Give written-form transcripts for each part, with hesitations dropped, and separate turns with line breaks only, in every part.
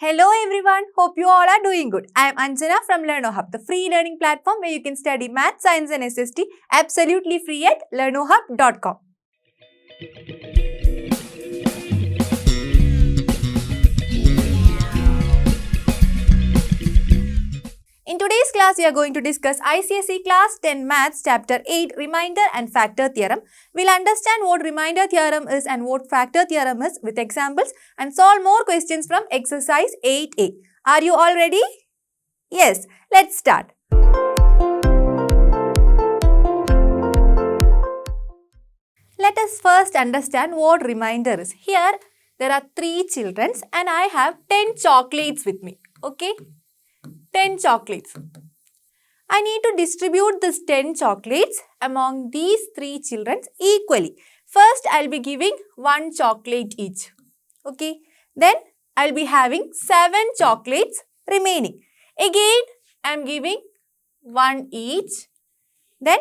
Hello everyone, hope you all are doing good. I am Anjana from LearnoHub, the free learning platform where you can study math, science and SST absolutely free at learnohub.com. In today's class, we are going to discuss ICSE Class 10 Maths Chapter 8 Reminder and Factor Theorem. We'll understand what Reminder Theorem is and what Factor Theorem is with examples and solve more questions from Exercise 8A. Are you all ready? Yes, let's start. Let us first understand what reminder is. Here, there are 3 children and I have 10 chocolates with me. Okay? 10 chocolates. I need to distribute this 10 chocolates among these 3 children equally. First, I'll be giving 1 chocolate each. Okay. Then, I'll be having 7 chocolates remaining. Again, I'm giving 1 each. Then,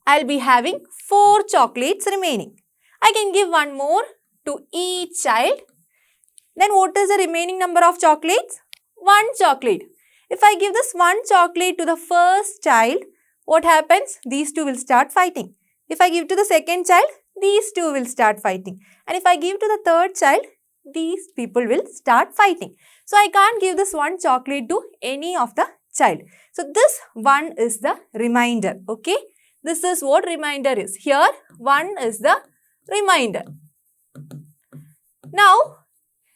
I'll be having 4 chocolates remaining. I can give 1 more to each child. Then, what is the remaining number of chocolates? 1 chocolate. If I give this 1 chocolate to the first child, what happens? These 2 will start fighting. If I give to the second child, these 2 will start fighting. And if I give to the third child, these people will start fighting. So, I can't give this 1 chocolate to any of the child. So, this 1 is the remainder. Okay. This is what remainder is. Here, 1 is the remainder. Now,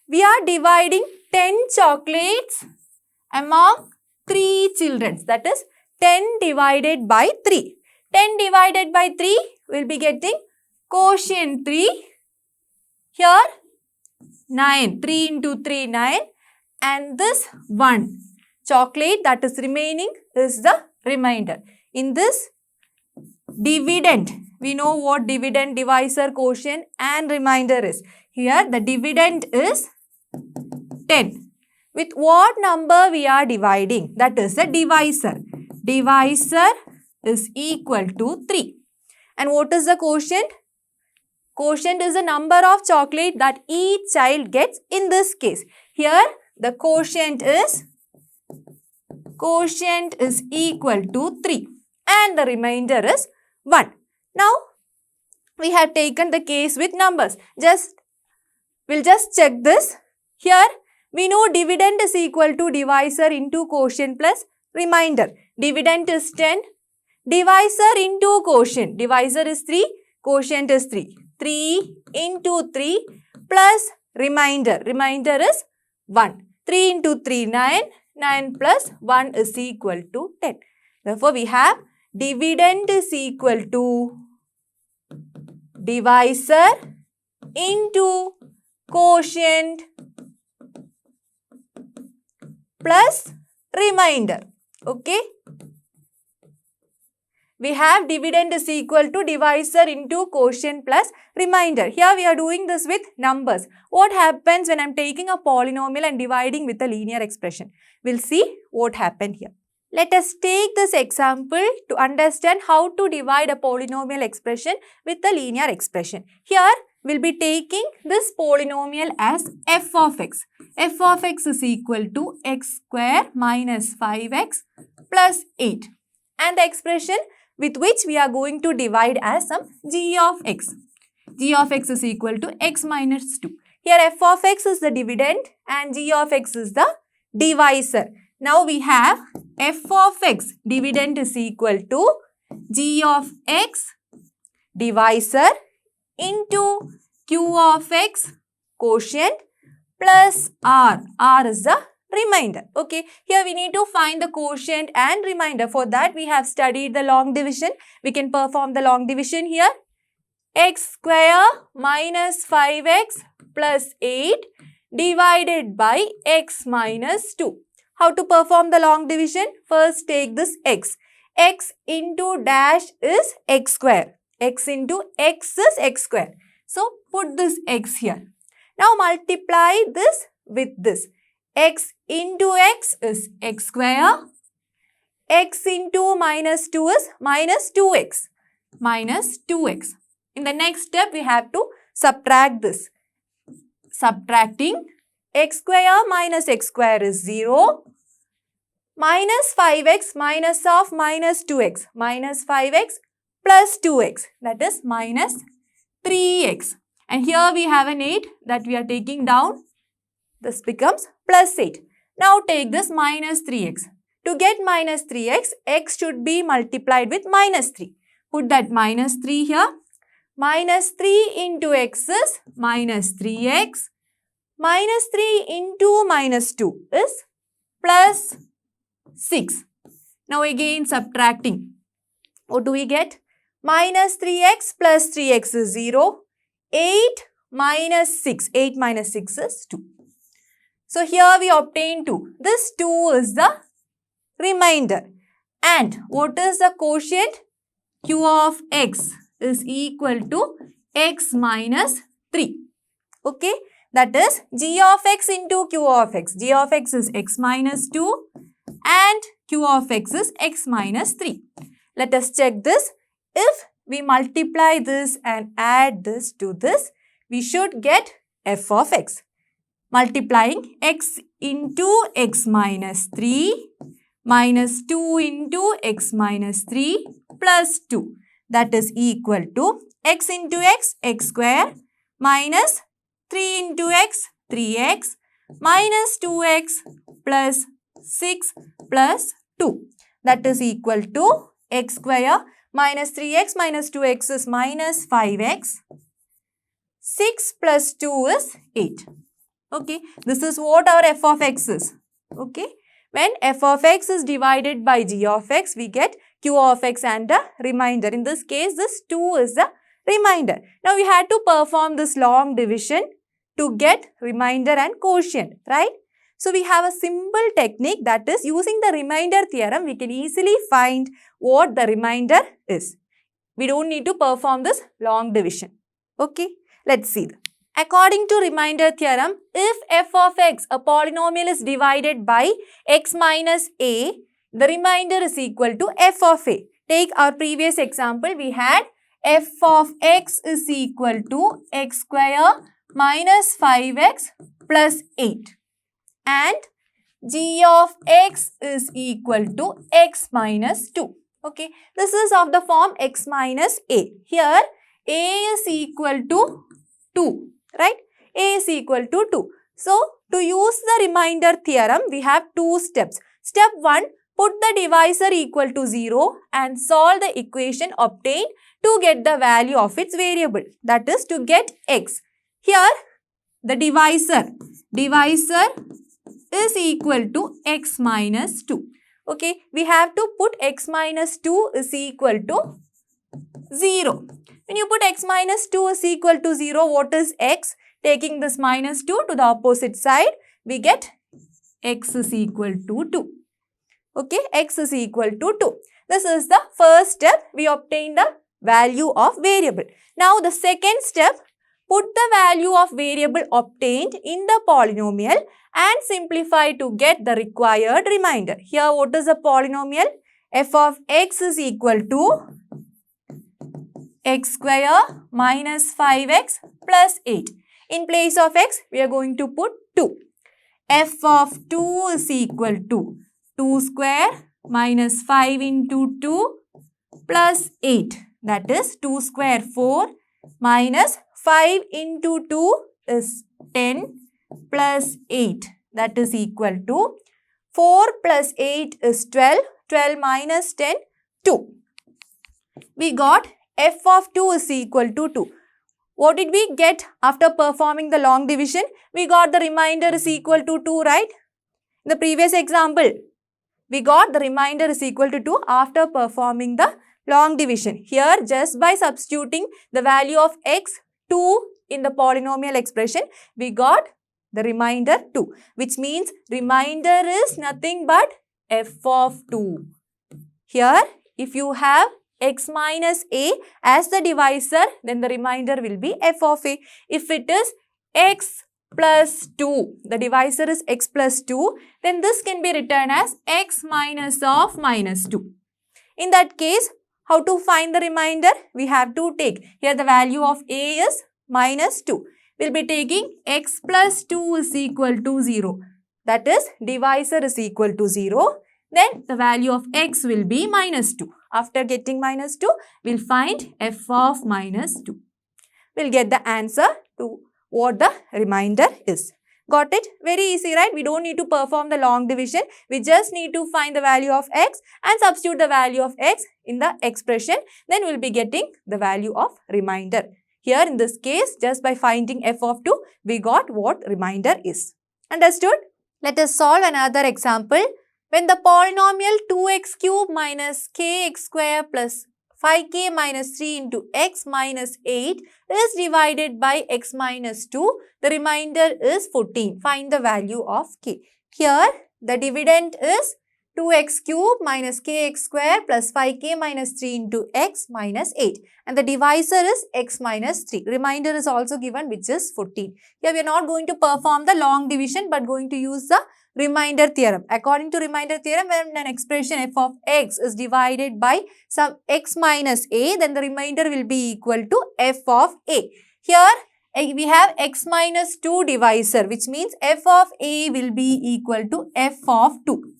we are dividing 10 chocolates among 3 children. That is 10 divided by 3. 10 divided by 3 will be getting quotient 3. Here 9. 3 into 3, 9. And this 1 chocolate that is remaining is the remainder. In this dividend, we know what dividend, divisor, quotient and remainder is. Here the dividend is 10. With what number we are dividing? That is the divisor. Divisor is equal to 3. And what is the quotient? Quotient is the number of chocolate that each child gets in this case. Here the quotient is equal to 3. And the remainder is 1. Now, we have taken the case with numbers. We'll just check this. Here, we know dividend is equal to divisor into quotient plus remainder. Dividend is 10. Divisor into quotient. Divisor is 3. Quotient is 3. 3 into 3 plus remainder. Remainder is 1. 3 into 3, 9. 9 plus 1 is equal to 10. Therefore, we have dividend is equal to divisor into quotient plus remainder. Okay. We have dividend is equal to divisor into quotient plus remainder. Here we are doing this with numbers. What happens when I am taking a polynomial and dividing with a linear expression? We'll see what happened here. Let us take this example to understand how to divide a polynomial expression with a linear expression. Here, we'll be taking this polynomial as f of x. F of x is equal to x square minus 5x plus 8. And the expression with which we are going to divide as some g of x. G of x is equal to x minus 2. Here f of x is the dividend and g of x is the divisor. Now we have f of x dividend is equal to g of x divisor into q of x quotient plus r. R is the remainder. Okay. Here we need to find the quotient and remainder. For that we have studied the long division. We can perform the long division here. X square minus 5x plus 8 divided by x minus 2. How to perform the long division? First take this x. X into dash is x square. X into x is x square. So, put this x here. Now, multiply this with this. X into x is x square. X into minus 2 is minus 2x. Minus 2x. In the next step, we have to subtract this. Subtracting x square minus x square is 0. Minus 5x minus of minus 2x. Minus 5x plus 2x. That is minus 3x. And here we have an 8 that we are taking down. This becomes plus 8. Now take this minus 3x. To get minus 3x, x should be multiplied with minus 3. Put that minus 3 here. Minus 3 into x is minus 3x. Minus 3 into minus 2 is plus 6. Now again subtracting. What do we get? Minus 3x plus 3x is 0. 8 minus 6. 8 minus 6 is 2. So here we obtain 2. This 2 is the remainder. And what is the quotient? Q of x is equal to x minus 3. Okay. That is g of x into q of x. G of x is x minus 2 and q of x is x minus 3. Let us check this. If we multiply this and add this to this, we should get f of x. Multiplying x into x minus 3 minus 2 into x minus 3 plus 2. That is equal to x into x, x square minus 3 into x, 3x minus 2x plus 6 plus 2. That is equal to x square minus 3x minus 2x is minus 5x. 6 plus 2 is 8. Okay. This is what our f of x is. Okay. When f of x is divided by g of x, we get q of x and a remainder. In this case, this 2 is the remainder. Now, we had to perform this long division to get remainder and quotient, right? So, we have a simple technique, that is using the remainder theorem, we can easily find what the remainder is. We don't need to perform this long division. Okay, let's see. According to remainder theorem, if f of x, a polynomial, is divided by x minus a, the remainder is equal to f of a. Take our previous example, we had f of x is equal to x square minus 5x plus 8 and g of x is equal to x minus 2. Okay, this is of the form x minus a. Here a is equal to 2, right? A is equal to 2. So, to use the remainder theorem, we have two steps. Step 1, put the divisor equal to 0 and solve the equation obtained to get the value of its variable. That is to get x. Here, the divisor is equal to x minus 2. Okay, we have to put x minus 2 is equal to 0. When you put x minus 2 is equal to 0, what is x? Taking this minus 2 to the opposite side, we get x is equal to 2. Okay, x is equal to 2. This is the first step. We obtain the value of variable. Now, the second step, put the value of variable obtained in the polynomial and simplify to get the required remainder. Here, what is the polynomial? F of x is equal to x square minus 5x plus 8. In place of x, we are going to put 2. F of 2 is equal to 2 square minus 5 into 2 plus 8. That is 2 square 4 minus 5 into 2 is 10 plus 8. That is equal to 4 plus 8 is 12. 12 minus 10, 2. We got f of 2 is equal to 2. What did we get after performing the long division? We got the remainder is equal to 2, right? In the previous example, we got the remainder is equal to 2 after performing the long division. Here, just by substituting the value of x, 2 in the polynomial expression, we got the remainder 2, which means remainder is nothing but f of 2. Here, if you have x minus a as the divisor, then the remainder will be f of a. If it is x plus 2, the divisor is x plus 2, then this can be written as x minus of minus 2. In that case, how to find the remainder? We have to take, here the value of a is minus 2. we'll be taking x plus 2 is equal to 0. That is, divisor is equal to 0. Then the value of x will be minus 2. After getting minus 2, we'll find f of minus 2. We'll get the answer to what the remainder is. Got it? Very easy, right? We don't need to perform the long division. We just need to find the value of x and substitute the value of x in the expression. Then we'll be getting the value of remainder. Here in this case, just by finding f of 2, we got what remainder is. Understood? Let us solve another example. When the polynomial 2x cube minus kx square plus 5k minus 3 into x minus 8 is divided by x minus 2, the remainder is 14. Find the value of k. Here, the dividend is 2x cube minus kx square plus 5k minus 3 into x minus 8. And the divisor is x minus 3. Remainder is also given, which is 14. Here, we are not going to perform the long division, but going to use the remainder theorem. According to remainder theorem, when an expression f of x is divided by some x minus a, then the remainder will be equal to f of a. Here, we have x minus 2 divisor, which means f of a will be equal to f of 2.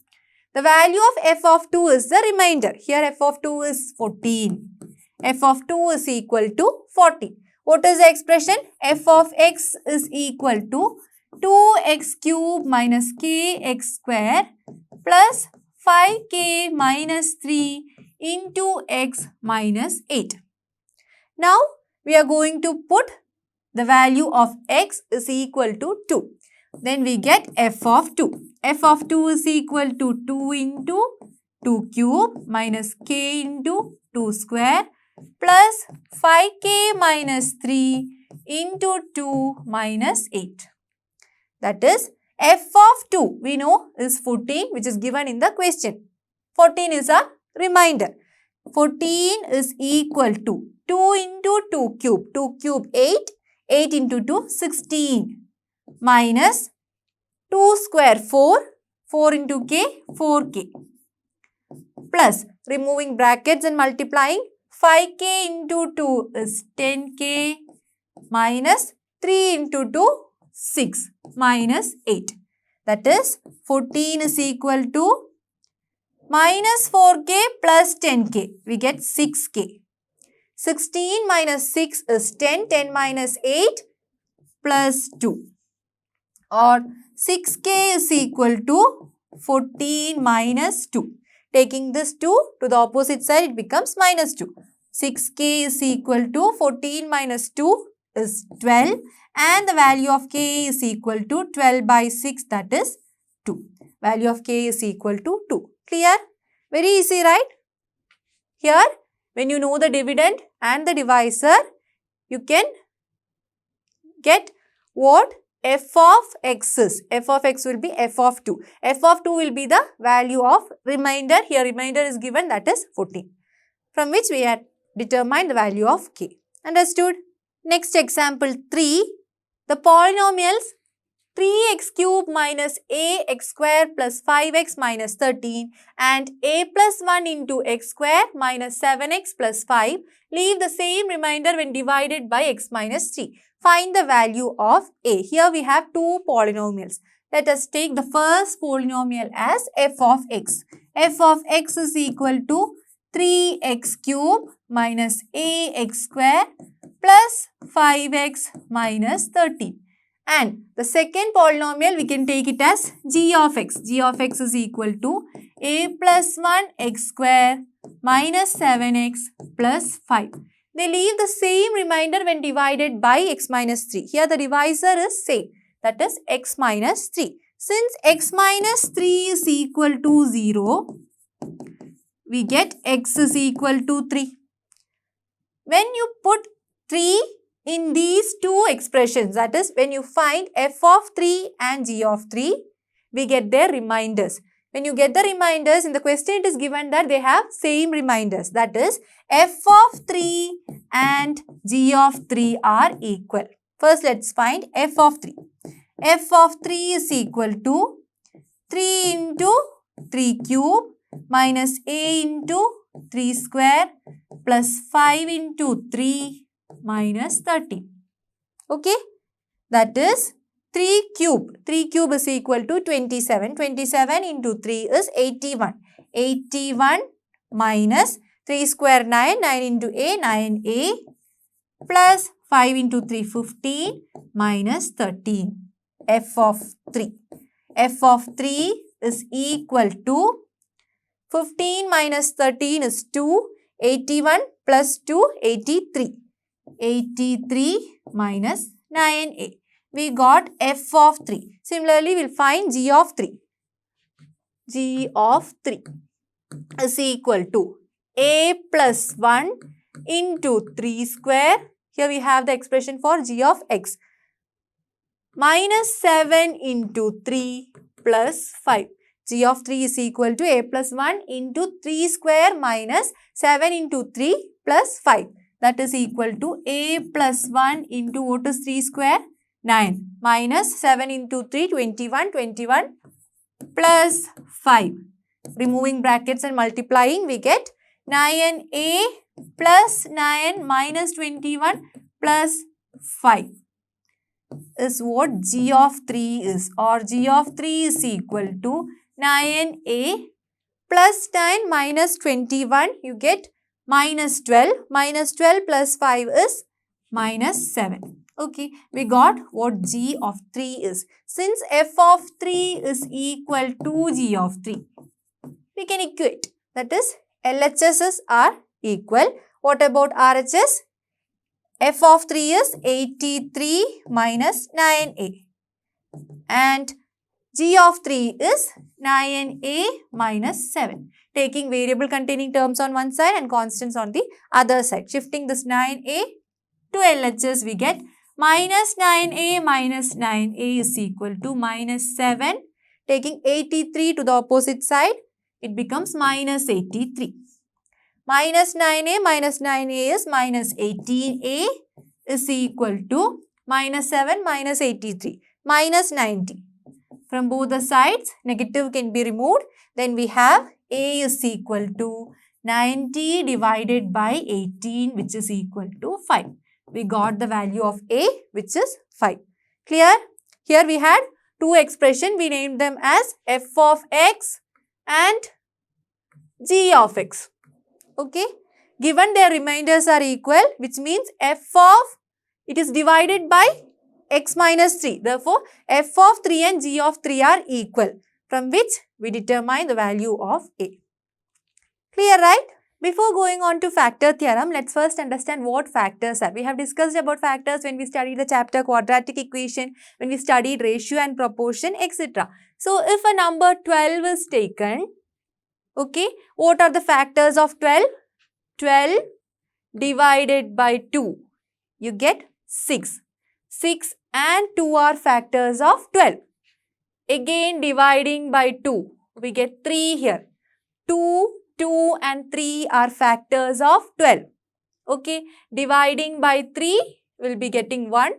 The value of f of 2 is the remainder. Here, f of 2 is 14. F of 2 is equal to 40. What is the expression? F of x is equal to 2x cube minus kx square plus 5k minus 3 into x minus 8. Now, we are going to put the value of x is equal to 2. Then we get f of 2. F of 2 is equal to 2 into 2 cube minus k into 2 square plus 5k minus 3 into 2 minus 8. That is, f of 2 we know is 14, which is given in the question. 14 is a remainder. 14 is equal to 2 into 2 cube. 2 cube 8. 8 into 2 16 minus 2 square 4. 4 into k 4k plus removing brackets and multiplying 5k into 2 is 10k minus 3 into 2 6 minus 8. That is 14 is equal to minus 4k plus 10k. We get 6k. 16 minus 6 is 10. 10 minus 8 plus 2. Or 6k is equal to 14 minus 2. Taking this 2 to the opposite side, it becomes minus 2. 6k is equal to 14 minus 2 is 12. And the value of k is equal to 12 by 6, that is 2. Value of k is equal to 2. Clear? Very easy, right? Here, when you know the dividend and the divisor, you can get what f of x is. F of x will be f of 2. F of 2 will be the value of remainder. Here, remainder is given, that is 14. From which we had determined the value of k. Understood? Next example 3. The polynomials 3x cube minus ax square plus 5x minus 13 and a plus 1 into x square minus 7x plus 5 leave the same remainder when divided by x minus 3. Find the value of a. Here we have two polynomials. Let us take the first polynomial as f of x. F of x is equal to 3x cube minus ax square plus 5x minus 13. And the second polynomial, we can take it as g of x. G of x is equal to a plus 1 x square minus 7x plus 5. They leave the same remainder when divided by x minus 3. Here the divisor is same, that is x minus 3. Since x minus 3 is equal to 0, we get x is equal to 3. When you put 3 in these two expressions, that is when you find f of 3 and g of 3, we get their reminders. When you get the reminders, in the question it is given that they have same reminders. That is f of 3 and g of 3 are equal. First let's find f of 3. F of 3 is equal to 3 into 3 cube minus a into 3 square plus 5 into 3 minus 13. Okay. that is 3 cube. 3 cube is equal to 27. 27 into 3 is 81. 81 minus 3 square 9. 9 into A, 9A plus 5 into 3, 15 minus 13. F of 3. F of 3 is equal to 15 minus 13 is 2. 81 plus 2, 83. 83 minus 9A. We got F of 3. Similarly, we will find G of 3. G of 3 is equal to A plus 1 into 3 square. Here we have the expression for G of x. Minus 7 into 3 plus 5. G of 3 is equal to A plus 1 into 3 square minus 7 into 3 plus 5. That is equal to A plus 1 into what is 3 square? 9 minus 7 into 3, 21, 21 plus 5. Removing brackets and multiplying, we get 9A plus 9 minus 21 plus 5 is what G of 3 is, or G of 3 is equal to 9A plus 9 minus 21, you get minus 12. Minus 12 plus 5 is minus 7. Okay, we got what G of 3 is. Since F of 3 is equal to G of 3, we can equate. That is, LHSs are equal. What about RHS? F of 3 is 83 minus 9A. And G of 3 is 9A minus 7. Taking variable containing terms on one side and constants on the other side. Shifting this 9A to LHS, we get minus 9A minus 9A is equal to minus 7. Taking 83 to the opposite side, it becomes minus 83. Minus 9A minus 9A is minus 18A is equal to minus 7 minus 83, minus 90. From both the sides, negative can be removed. Then we have A is equal to 90 divided by 18, which is equal to 5. We got the value of A, which is 5. Clear? Here we had two expressions. We named them as F of x and G of x. Okay. Given their remainders are equal, which means F of, it is divided by x minus 3. Therefore, F of 3 and G of 3 are equal, from which we determine the value of A. Clear, right? Before going on to factor theorem, let's first understand what factors are. We have discussed about factors when we studied the chapter quadratic equation, when we studied ratio and proportion, etc. So, if a number 12 is taken, okay, what are the factors of 12? 12 divided by 2, you get 6. 6 and 2 are factors of 12. Again dividing by 2, we get 3 here. 2, 2 and 3 are factors of 12. Okay, dividing by 3, we'll be getting 1.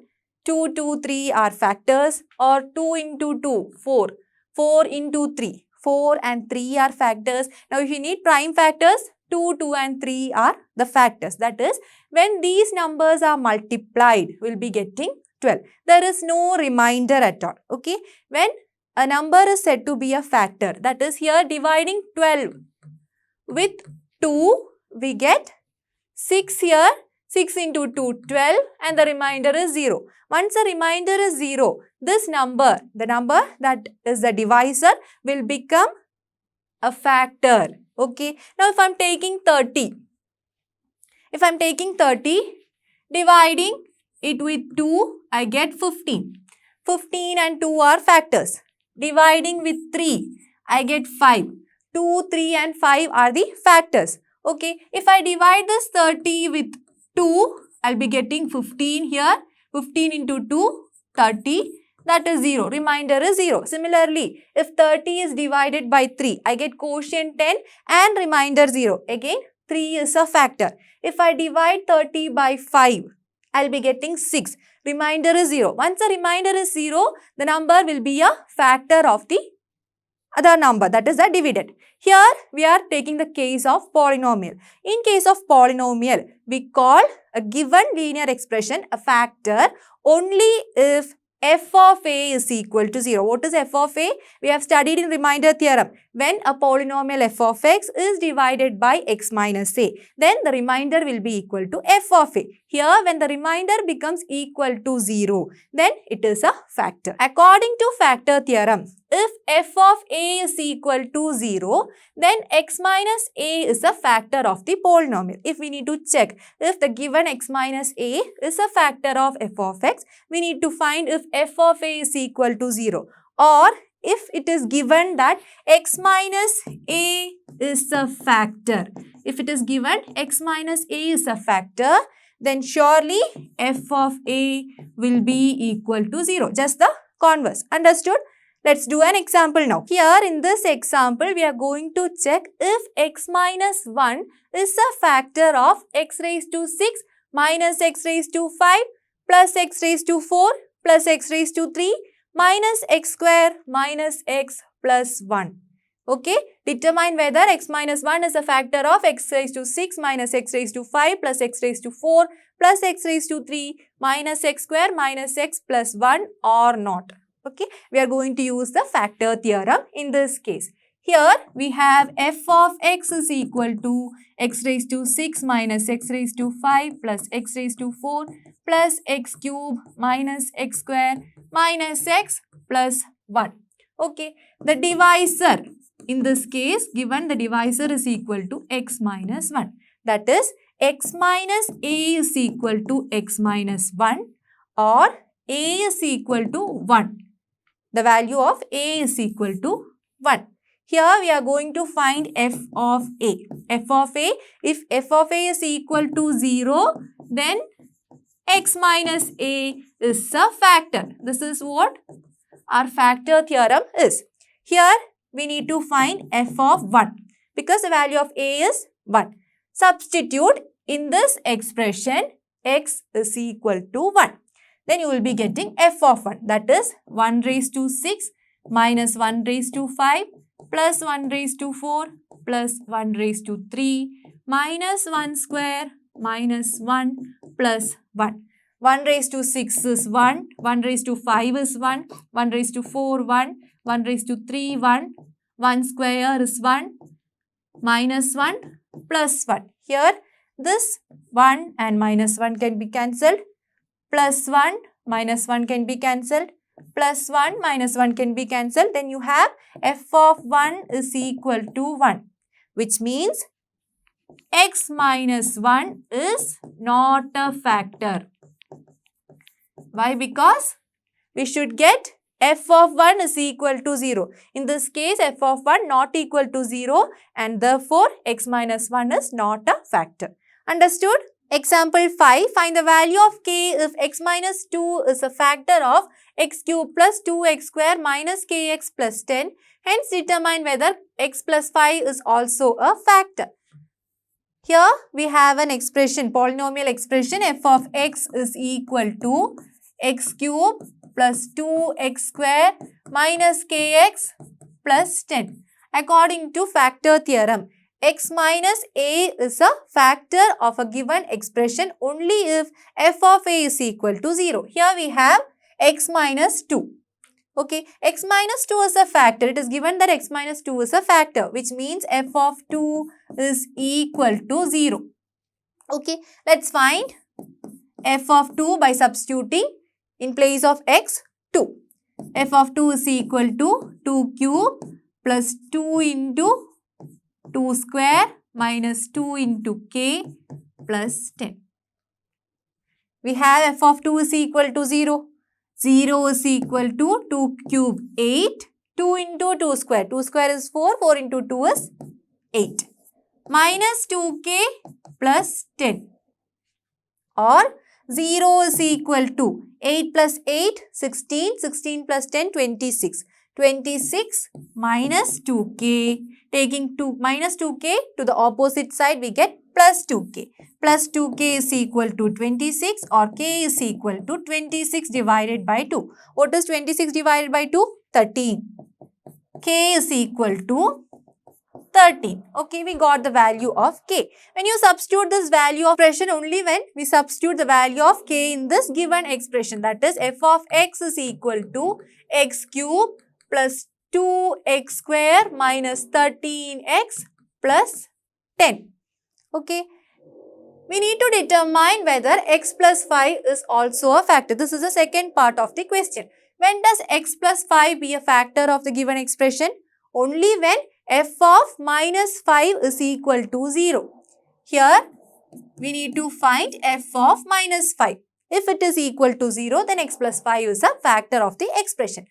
2, 2, 3 are factors, or 2 into 2, 4. 4 into 3, 4 and 3 are factors. Now, if you need prime factors, 2, 2 and 3 are the factors. That is, when these numbers are multiplied, we'll be getting 12. There is no remainder at all. Okay, when a number is said to be a factor, that is here dividing 12 with 2, we get 6 here. 6 into 2, 12, and the remainder is 0. Once the remainder is 0, this number, the number that is the divisor, will become a factor. Okay. Now, if I am taking 30, dividing it with 2, I get 15. 15 and 2 are factors. Dividing with 3, I get 5. 2, 3 and 5 are the factors. Okay. If I divide this 30 with 2, I'll be getting 15 here. 15 into 2, 30. That is 0. Remainder is 0. Similarly, if 30 is divided by 3, I get quotient 10 and remainder 0. Again, 3 is a factor. If I divide 30 by 5, I'll be getting 6. Remainder is 0. Once the remainder is 0, the number will be a factor of the other number, that is the dividend. Here, we are taking the case of polynomial. In case of polynomial, we call a given linear expression a factor only if f of a is equal to 0. What is f of a? We have studied in reminder theorem. When a polynomial f of x is divided by x minus a, then the remainder will be equal to f of a. Here, when the remainder becomes equal to 0, then it is a factor. According to factor theorem, if f of a is equal to 0, then x minus a is a factor of the polynomial. If we need to check if the given x minus a is a factor of f of x, we need to find if f of a is equal to 0, or if it is given that x minus a is a factor. If it is given x minus a is a factor, then surely f of a will be equal to 0. Just the converse. Understood? Let's do an example now. Here in this example, we are going to check if x minus 1 is a factor of x raised to 6 minus x raised to 5 plus x raised to 4 plus x raised to 3 minus x square minus x plus 1. Okay, determine whether x minus 1 is a factor of x raised to 6 minus x raised to 5 plus x raised to 4 plus x raised to 3 minus x square minus x plus 1 or not. Okay, we are going to use the factor theorem in this case. Here we have f of x is equal to x raised to 6 minus x raised to 5 plus x raised to 4 plus x cube minus x square minus x plus 1. Okay, the divisor in this case, given the divisor is equal to x minus 1. That is, x minus a is equal to x minus 1 or a is equal to 1. The value of a is equal to 1. Here we are going to find f of a. F of a, if f of a is equal to 0, then x minus a is a factor. This is what our factor theorem is. Here we need to find f of 1 because the value of a is 1. Substitute in this expression x is equal to 1. Then you will be getting f of 1, that is 1 raised to 6 minus 1 raised to 5 plus 1 raised to 4 plus 1 raised to 3 minus 1 square minus 1 plus 1. 1 raised to 6 is 1, 1 raised to 5 is 1, 1 raised to 4 1, 1 raised to 3 1, 1 square is 1, minus 1 plus 1. Here this 1 and minus 1 can be cancelled. Plus 1 minus 1 can be cancelled. Plus 1 minus 1 can be cancelled. Then you have f of 1 is equal to 1. Which means x minus 1 is not a factor. Why? Because we should get f of 1 is equal to 0. In this case, f of 1 not equal to 0 and therefore x minus 1 is not a factor. Understood? Example 5, find the value of k if x minus 2 is a factor of x cube plus 2x square minus kx plus 10. Hence, determine whether x plus 5 is also a factor. Here, we have an expression, polynomial expression f of x is equal to x cube plus 2x square minus kx plus 10. According to factor theorem, x minus a is a factor of a given expression only if f of a is equal to 0. Here we have x minus 2. Okay, x minus 2 is a factor. It is given that x minus 2 is a factor, which means f of 2 is equal to 0. Okay, let's find f of 2 by substituting in place of x, 2. F of 2 is equal to 2 cube plus 2 into 2 square minus 2 into k plus 10. We have f of 2 is equal to 0. 0 is equal to 2 cube 8. 2 into 2 square. 2 square is 4. 4 into 2 is 8. Minus 2k plus 10. Or 0 is equal to 8 plus 8, 16. 16 plus 10, 26. 26 minus 2k. Taking minus 2k to the opposite side, we get plus 2k. Plus 2k is equal to 26 or k is equal to 26 divided by 2. What is 26 divided by 2? 13. K is equal to 13. Okay, we got the value of k. When you substitute this value of expression, only when we substitute the value of k in this given expression, that is f of x is equal to x cube plus 2x square minus 13x plus 10. Okay. We need to determine whether x plus 5 is also a factor. This is the second part of the question. When does x plus 5 be a factor of the given expression? Only when f of minus 5 is equal to 0. Here, we need to find f of minus 5. If it is equal to 0, then x plus 5 is a factor of the expression.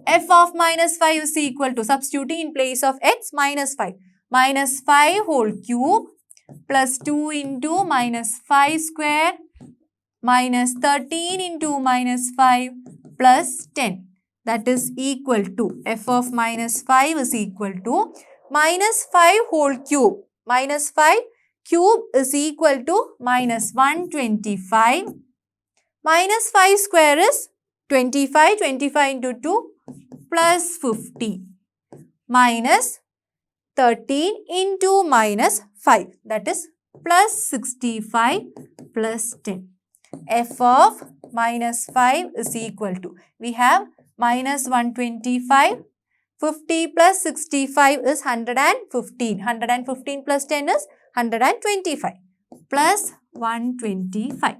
F of minus 5 is equal to, substituting in place of x, minus 5. Minus 5 whole cube plus 2 into minus 5 square minus 13 into minus 5 plus 10. That is equal to, f of minus 5 is equal to minus 5 whole cube. Minus 5 cube is equal to minus 125. Minus 5 square is 25. 25 into 2 plus 50. Minus 13 into minus 5. That is plus 65 plus 10. F of minus 5 is equal to, we have minus 125. 50 plus 65 is 115. 115 plus 10 is 125 plus 125.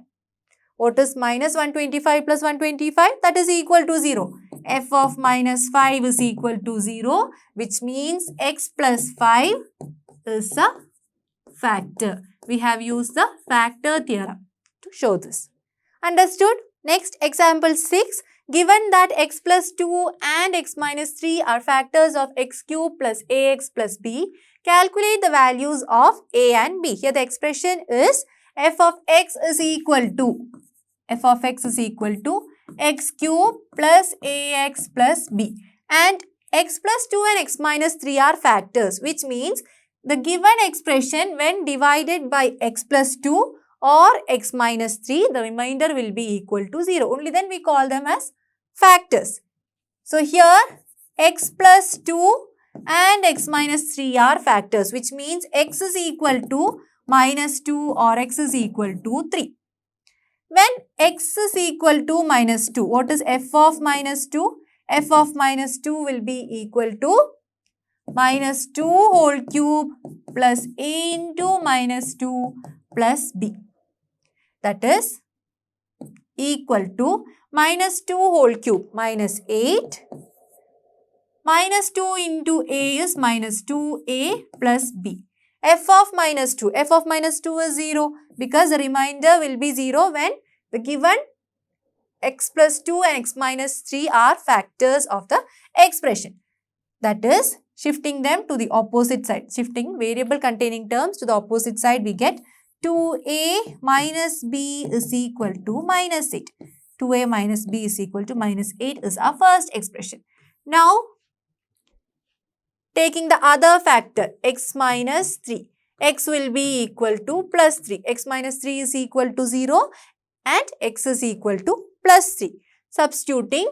What is minus 125 plus 125? That is equal to 0. F of minus 5 is equal to 0, which means x plus 5 is a factor. We have used the factor theorem to show this. Understood? Next, example 6. Given that x plus 2 and x minus 3 are factors of x cube plus ax plus b, calculate the values of a and b. Here the expression is f of x is equal to x cube plus ax plus b. And x plus 2 and x minus 3 are factors, which means the given expression when divided by x plus 2 or x minus 3, the remainder will be equal to 0. Only then we call them as factors. So here x plus 2 and x minus 3 are factors, which means x is equal to minus 2 or x is equal to 3. When x is equal to minus 2, what is f of minus 2? F of minus 2 will be equal to minus 2 whole cube plus a into minus 2 plus b. That is equal to minus 2 whole cube minus 8. Minus 2 into a is minus 2a plus b. F of minus 2. F of minus 2 is 0 because the remainder will be 0 when the given x plus 2 and x minus 3 are factors of the expression. That is, shifting them to the opposite side. Shifting variable containing terms to the opposite side, we get 2a minus b is equal to minus 8. 2a minus b is equal to minus 8 is our first expression. Now, taking the other factor, x minus 3. X will be equal to plus 3. X minus 3 is equal to 0 and x is equal to plus 3. Substituting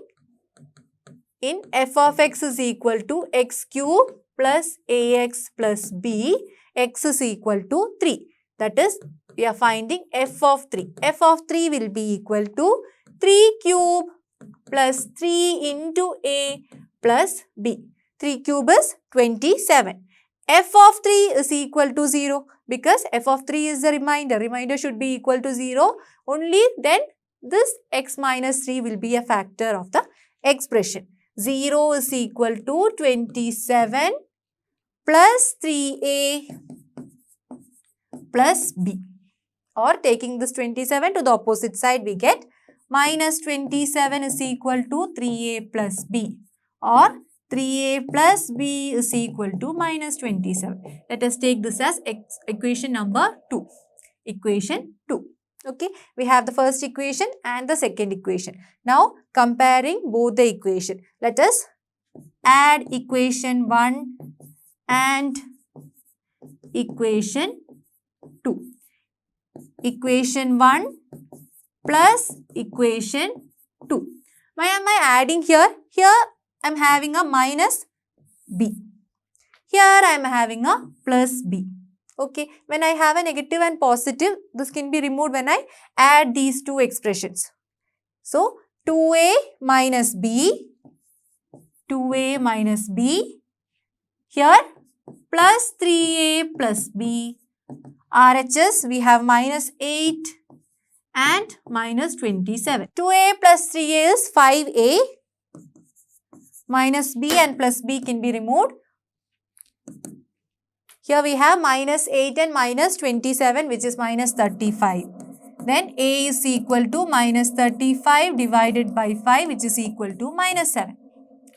in f of x is equal to x cube plus ax plus b, x is equal to 3. That is, we are finding f of 3. F of 3 will be equal to 3 cube plus 3 into a plus b. 3 cube is 27. F of 3 is equal to 0 because f of 3 is the remainder. Remainder should be equal to 0. Only then this x minus 3 will be a factor of the expression. 0 is equal to 27 plus 3a plus b. Or taking this 27 to the opposite side, we get minus 27 is equal to 3a plus b. Or 3a plus b is equal to minus 27. Let us take this as equation number 2. Equation 2. Okay, we have the first equation and the second equation. Now, comparing both the equation. Let us add equation 1 and equation 2. Equation 1 plus equation 2. Why am I adding here? Here I am having a minus b. Here I am having a plus b. Okay, when I have a negative and positive, this can be removed when I add these two expressions. So, 2a minus b, 2a minus b, here plus 3a plus b, RHS we have minus 8 and minus 27. 2a plus 3a is 5a, minus b and plus b can be removed. Here we have minus 8 and minus 27, which is minus 35. Then a is equal to minus 35 divided by 5, which is equal to minus 7.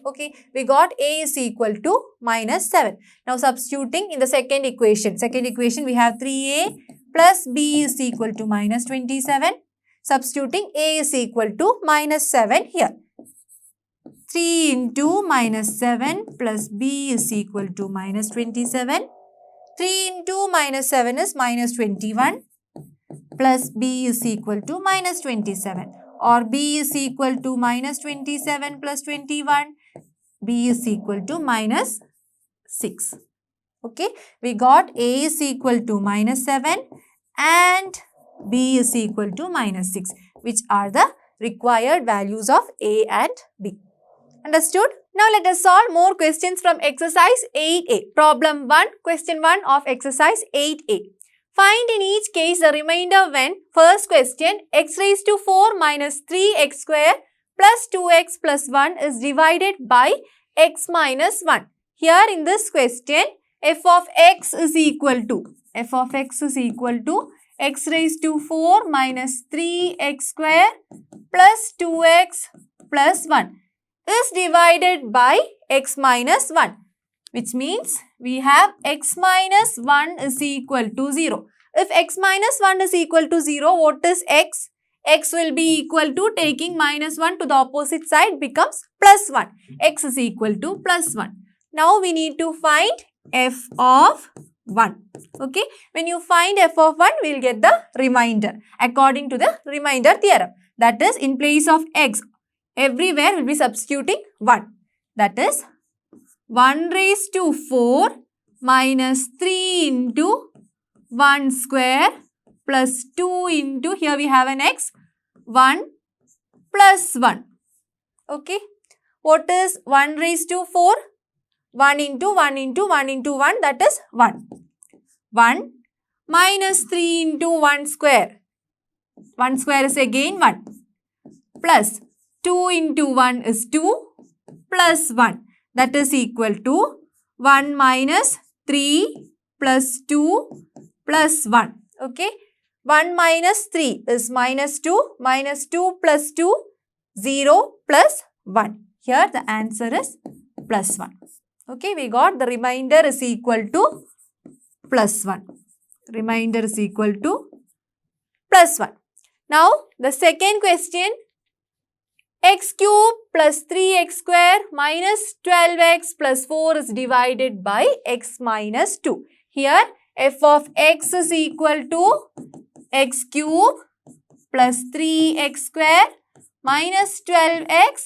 Okay, we got a is equal to minus 7. Now substituting in the second equation. Second equation we have 3a plus b is equal to minus 27. Substituting a is equal to minus 7 here. 3 into minus 7 plus b is equal to minus 27. 3 into minus 7 is minus 21 plus b is equal to minus 27, or b is equal to minus 27 plus 21, b is equal to minus 6. Okay, we got a is equal to minus 7 and b is equal to minus 6, which are the required values of a and b. Understood? Now let us solve more questions from exercise 8a. Problem 1, question 1 of exercise 8a. Find in each case the remainder when, first question, x raised to 4 minus 3x square plus 2x plus 1 is divided by x minus 1. Here in this question, f of x is equal to x raised to 4 minus 3x square plus 2x plus 1 is divided by x minus 1, which means we have x minus 1 is equal to 0. If x minus 1 is equal to 0, what is x? X will be equal to, taking minus 1 to the opposite side, becomes plus 1. X is equal to plus 1. Now we need to find f of 1. Okay, when you find f of 1, we will get the remainder according to the remainder theorem. That is, in place of x, everywhere we will be substituting 1. That is 1 raised to 4 minus 3 into 1 square plus 2 into, here we have an x, 1 plus 1. Okay. What is 1 raised to 4? 1 into 1 into 1 into 1, that is 1. 1 minus 3 into 1 square. 1 square is again 1. Plus 2 into 1 is 2 plus 1. That is equal to 1 minus 3 plus 2 plus 1. Okay. 1 minus 3 is minus 2. Minus 2 plus 2, 0 plus 1. Here the answer is plus 1. Okay. We got the remainder is equal to plus 1. Remainder is equal to plus 1. Now the second question. X cube plus 3x square minus 12x plus 4 is divided by x minus 2. Here f of x is equal to x cube plus 3x square minus 12x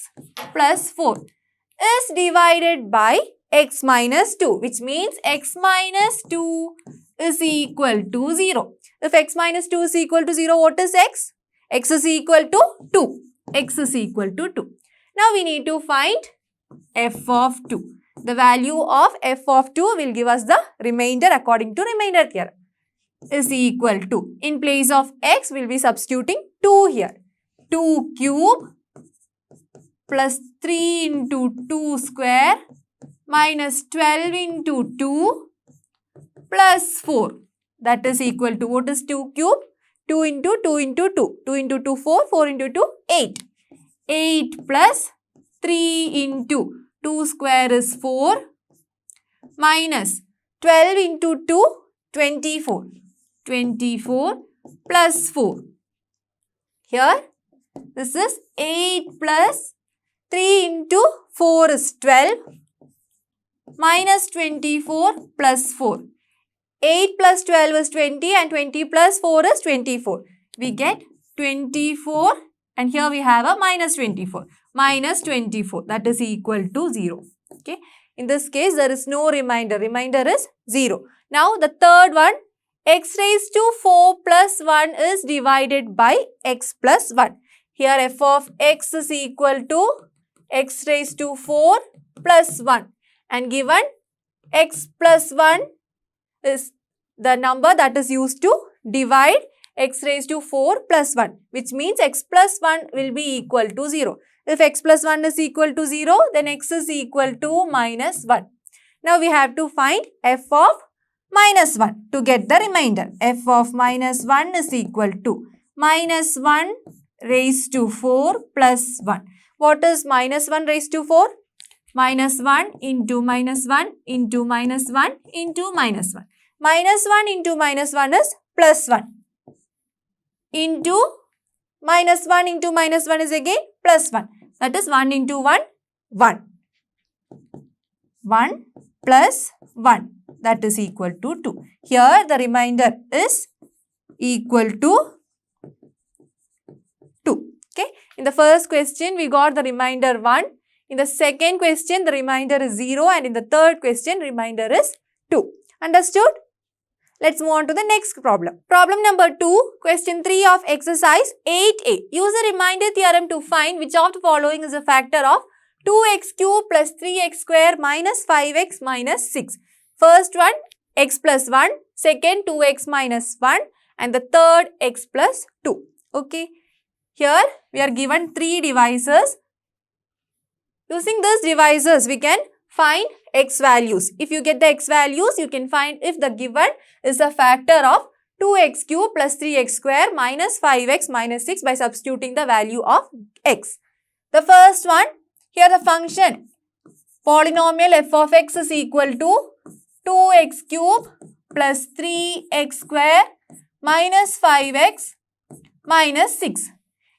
plus 4 is divided by x minus 2, which means x minus 2 is equal to 0. If x minus 2 is equal to 0, what is x? X is equal to 2. X is equal to 2. Now we need to find f of 2. The value of f of 2 will give us the remainder according to remainder theorem. Is equal to, in place of x, we will be substituting 2 here. 2 cube plus 3 into 2 square minus 12 into 2 plus 4. That is equal to, what is 2 cube? 2 into 2 into 2. 2 into 2, 4. 4 into 2, 8. 8 plus 3 into 2 square is 4 minus 12 into 2, 24. 24 plus 4. Here, this is 8 plus 3 into 4 is 12 minus 24 plus 4. 8 plus 12 is 20 and 20 plus 4 is 24. We get 24 and here we have a minus 24. Minus 24, that is equal to 0. Okay. In this case, there is no remainder. Remainder is 0. Now, the third one, x raised to 4 plus 1 is divided by x plus 1. Here, f of x is equal to x raised to 4 plus 1. And given x plus 1 is the number that is used to divide x raised to 4 plus 1, which means x plus 1 will be equal to 0. If x plus 1 is equal to 0, then x is equal to minus 1. Now, we have to find f of minus 1 to get the remainder. F of minus 1 is equal to minus 1 raised to 4 plus 1. What is minus 1 raised to 4? Minus 1 into minus 1 into minus 1 into minus 1. Minus 1 into minus 1 is plus 1. Into minus 1 into minus 1 is again plus 1. That is 1 into 1, 1. 1 plus 1. That is equal to 2. Here the remainder is equal to 2. Okay. In the first question, we got the remainder 1. In the second question, the remainder is 0. And in the third question, remainder is 2. Understood? Let's move on to the next problem. Problem number 2, question 3 of exercise 8A. Use the remainder theorem to find which of the following is a factor of 2x cube plus 3x square minus 5x minus 6. First one, x plus 1. Second, 2x minus 1. And the third, x plus 2. Okay. Here, we are given 3 divisors. Using these divisors, we can find x values. If you get the x values, you can find if the given is a factor of 2x cube plus 3x square minus 5x minus 6 by substituting the value of x. The first one, here the function polynomial f of x is equal to 2x cube plus 3x square minus 5x minus 6.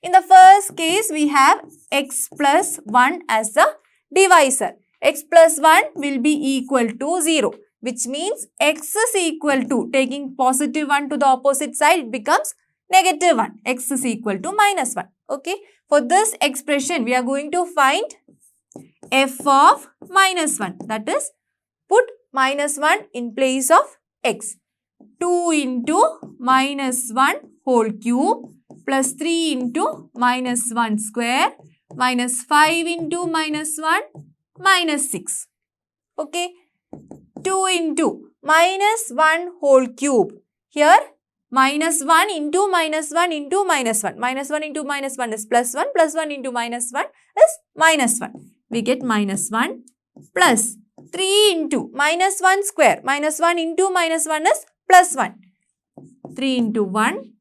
In the first case, we have x plus 1 as the divisor. X plus 1 will be equal to 0, which means x is equal to, taking positive 1 to the opposite side, it becomes negative 1. X is equal to minus 1. Okay. For this expression, we are going to find f of minus 1. That is, put minus 1 in place of x. 2 into minus 1 whole cube plus 3 into minus 1 square minus 5 into minus 1 minus 6. Okay. 2 into minus 1 whole cube. Here, minus 1 into minus 1 into minus 1. Minus 1 into minus 1 is plus 1. Plus 1 into minus 1 is minus 1. We get minus 1 plus 3 into minus 1 square. Minus 1 into minus 1 is plus 1. 3 into 1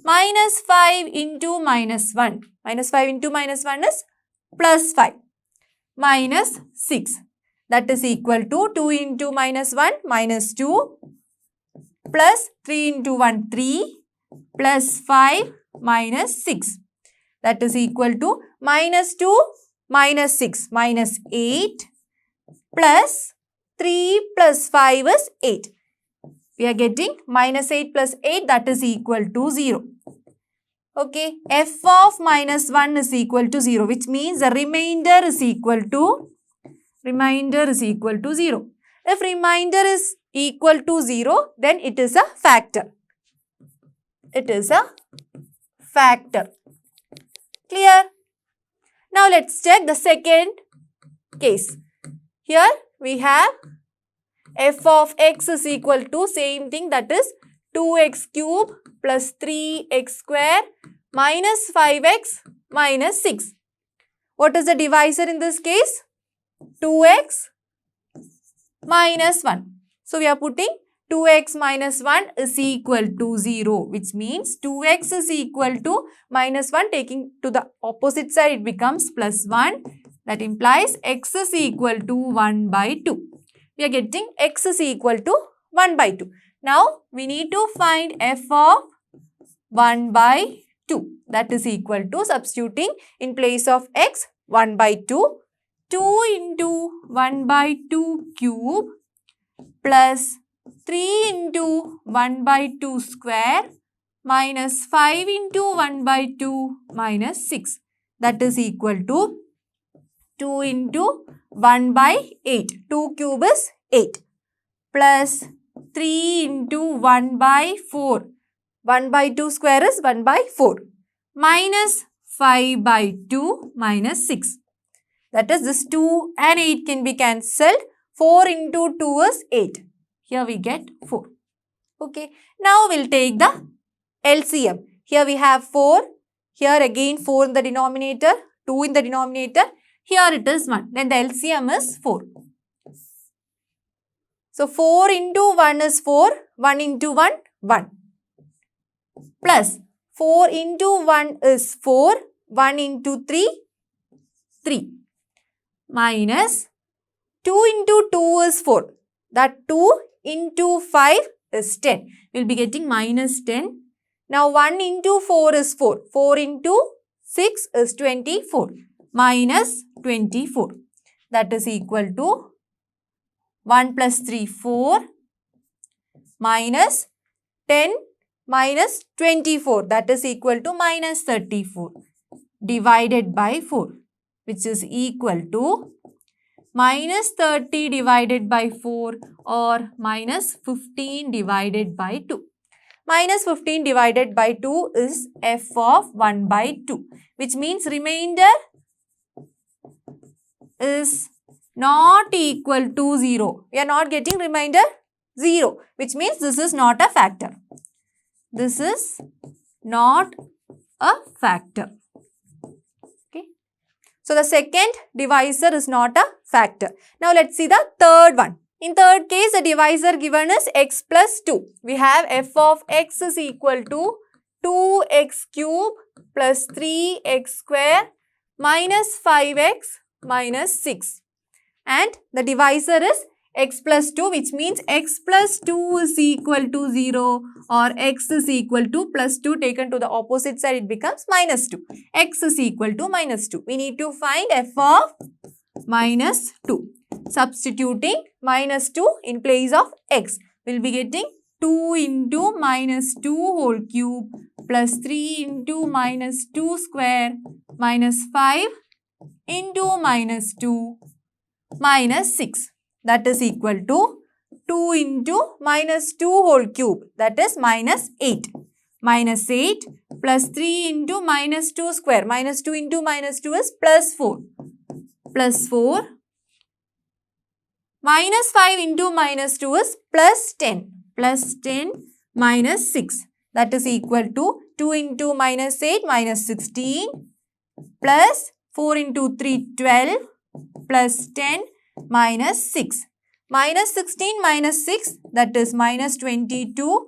minus 5 into minus 1. Minus 5 into minus 1 is plus 5. Minus 6. That is equal to 2 into minus 1 minus 2 plus 3 into 1 3 plus 5 minus 6. That is equal to minus 2 minus 6 minus 8 plus 3 plus 5 is 8. We are getting minus 8 plus 8, that is equal to 0. Okay, f of minus 1 is equal to 0, which means the remainder is equal to 0. If remainder is equal to 0, then it is a factor. It is a factor. Clear? Now let's check the second case. Here we have f of x is equal to same thing, that is 2x cube plus 3x square minus 5x minus 6. What is the divisor in this case? 2x minus 1. So we are putting 2x minus 1 is equal to 0, which means 2x is equal to minus 1, taking to the opposite side it becomes plus 1. That implies x is equal to 1 by 2. We are getting x is equal to 1 by 2. Now, we need to find f of 1 by 2. That is equal to, substituting in place of x, 1 by 2. 2 into 1 by 2 cube plus 3 into 1 by 2 square minus 5 into 1 by 2 minus 6. That is equal to 2 into 1 by 8. 2 cube is 8. Plus 3 into 1 by 4. 1 by 2 square is 1 by 4. Minus 5 by 2 minus 6. That is, this 2 and 8 can be cancelled. 4 into 2 is 8. Here we get 4. Okay. Now we'll take the LCM. Here we have 4. Here again 4 in the denominator. 2 in the denominator. Here it is 1. Then the LCM is 4. So 4 into 1 is 4. 1 into 1, 1. Plus 4 into 1 is 4. 1 into 3, 3. Minus 2 into 2 is 4. That 2 into 5 is 10. We will be getting minus 10. Now 1 into 4 is 4. 4 into 6 is 24. Minus 24. That is equal to 1 plus 3, 4. Minus 10 minus 24. That is equal to minus 34. Divided by 4. Which is equal to minus 30 divided by 4 or minus 15 divided by 2. Minus 15 divided by 2 is f of 1 by 2. Which means remainder is not equal to 0. We are not getting remainder 0. Which means this is not a factor. This is not a factor. So, the second divisor is not a factor. Now, let's see the third one. In third case, the divisor given is x plus 2. We have f of x is equal to 2x cube plus 3x square minus 5x minus 6. And the divisor is x plus 2, which means x plus 2 is equal to 0 or x is equal to plus 2 taken to the opposite side, it becomes minus 2. X is equal to minus 2. We need to find f of minus 2. Substituting minus 2 in place of x. We will be getting 2 into minus 2 whole cube plus 3 into minus 2 square minus 5 into minus 2 minus 6. That is equal to 2 into minus 2 whole cube. That is minus 8. Minus 8 plus 3 into minus 2 square. Minus 2 into minus 2 is plus 4. Plus 4. Minus 5 into minus 2 is plus 10. Plus 10 minus 6. That is equal to 2 into minus 8 minus 16 plus 4 into 3 12 plus 10 minus 6. Minus 16 minus 6, that is minus 22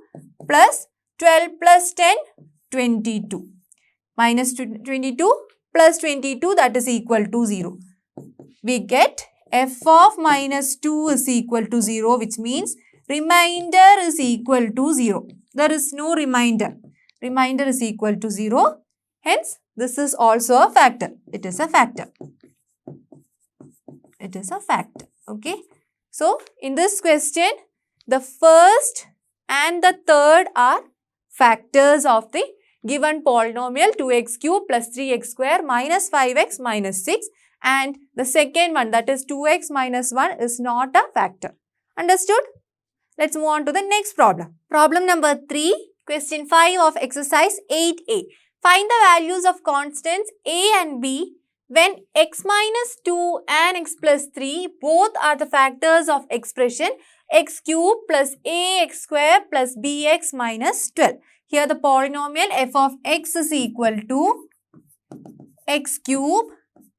plus 12 plus 10, 22. Minus 22 plus 22, that is equal to 0. We get f of minus 2 is equal to 0, which means remainder is equal to 0. There is no remainder. Remainder is equal to 0. Hence, this is also a factor. It is a factor. It is a factor. Okay. So, in this question, the first and the third are factors of the given polynomial 2x cube plus 3x square minus 5x minus 6, and the second one, that is 2x minus 1, is not a factor. Understood? Let's move on to the next problem. Problem number 3, question 5 of exercise 8A. Find the values of constants a and b when x minus 2 and x plus 3 both are the factors of expression x cube plus ax square plus bx minus 12. Here the polynomial f of x is equal to x cube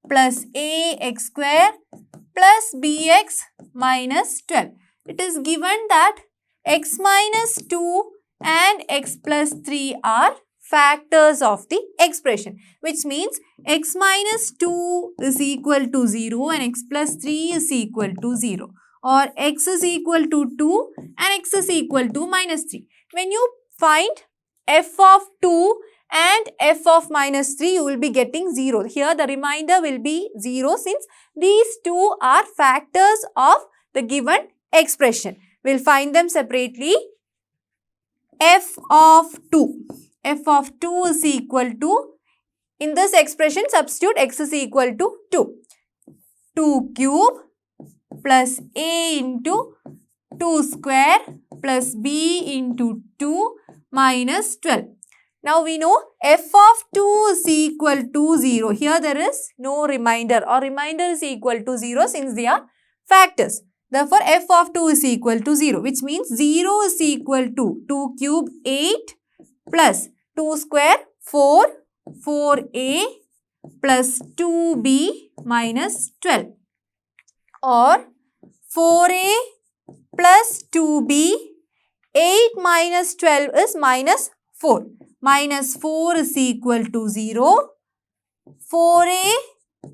plus ax square plus bx minus 12. It is given that x minus 2 and x plus 3 are factors of the expression, which means x minus 2 is equal to 0 and x plus 3 is equal to 0, or x is equal to 2 and x is equal to minus 3. When you find f of 2 and f of minus 3, you will be getting 0. Here the remainder will be 0 since these two are factors of the given expression. We will find them separately. F of 2. F of 2 is equal to, in this expression substitute x is equal to 2. 2 cube plus A into 2 square plus B into 2 minus 12. Now we know f of 2 is equal to 0. Here there is no remainder or remainder is equal to 0 since they are factors. Therefore, f of 2 is equal to 0, which means 0 is equal to 2 cube 8 plus 2 square 4, 4a plus 2b minus 12, or 4a plus 2b, 8 minus 12 is minus 4. Minus 4 is equal to 0. 4a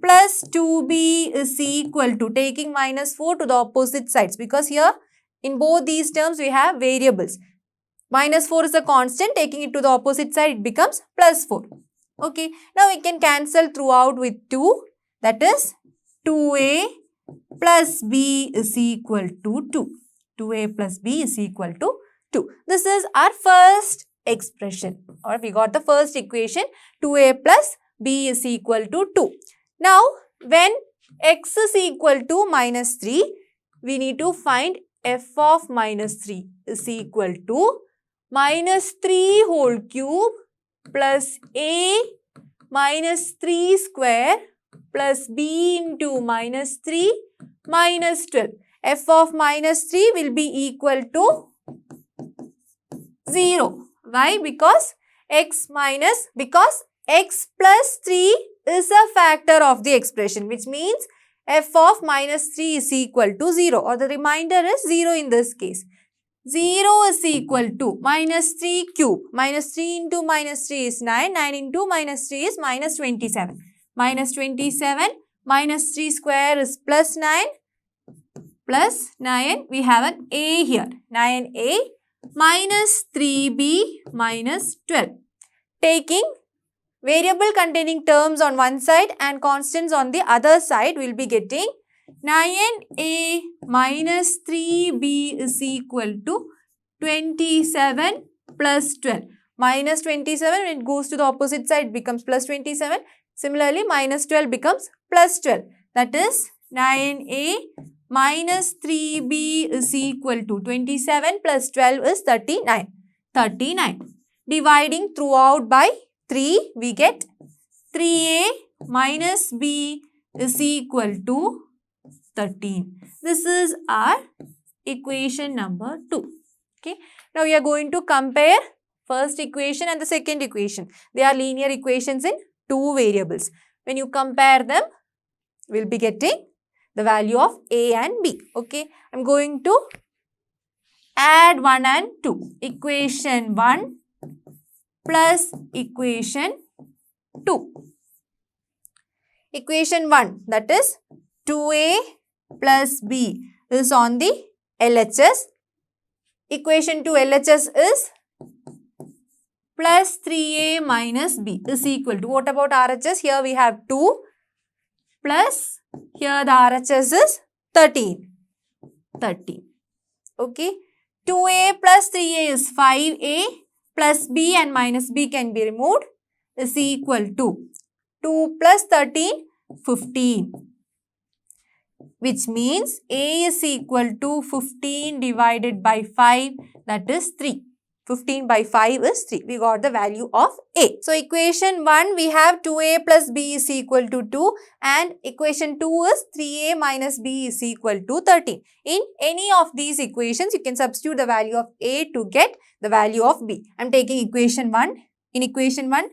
plus 2b is equal to, taking minus 4 to the opposite sides, because here in both these terms we have variables. Minus 4 is a constant, taking it to the opposite side it becomes plus 4. Okay, now we can cancel throughout with 2, that is 2a plus b is equal to 2. 2a plus b is equal to 2. This is our first expression, or we got the first equation, 2a plus b is equal to 2. Now, when x is equal to minus 3, we need to find f of minus 3 is equal to minus 3 whole cube plus a minus 3 square plus b into minus 3 minus 12. F of minus 3 will be equal to 0. Why? Because x plus 3 is a factor of the expression, which means f of minus 3 is equal to 0, or the remainder is 0 in this case. 0 is equal to minus 3 cube. Minus 3 into minus 3 is 9. 9 into minus 3 is minus 27. Minus 27 minus 3 square is plus 9. Plus 9, we have an a here. 9a minus 3b minus 12. Taking variable containing terms on one side and constants on the other side, we will be getting 9a minus 3b is equal to 27 plus 12. Minus 27, when it goes to the opposite side, it becomes plus 27. Similarly, minus 12 becomes plus 12. That is 9a minus 3b is equal to 27 plus 12 is 39. 39. Dividing throughout by 3, we get 3a minus b is equal to 13. This is our equation number 2. Okay. Now, we are going to compare first equation and the second equation. They are linear equations in 2 variables. When you compare them, we will be getting the value of a and b. Okay. I am going to add 1 and 2. Equation 1 plus equation 2. Equation 1, that is 2a plus b is on the LHS. Equation 2 LHS is plus 3a minus b is equal to, what about RHS? Here we have 2 plus, here the RHS is 13. 13. Okay. 2a plus 3a is 5a plus b and minus b can be removed is equal to 2 plus 13, 15. Which means a is equal to 15 divided by 5, that is 3. 15 by 5 is 3. We got the value of a. So, equation 1 we have 2a plus b is equal to 2 and equation 2 is 3a minus b is equal to 13. In any of these equations, you can substitute the value of a to get the value of b. I am taking equation 1. In equation 1,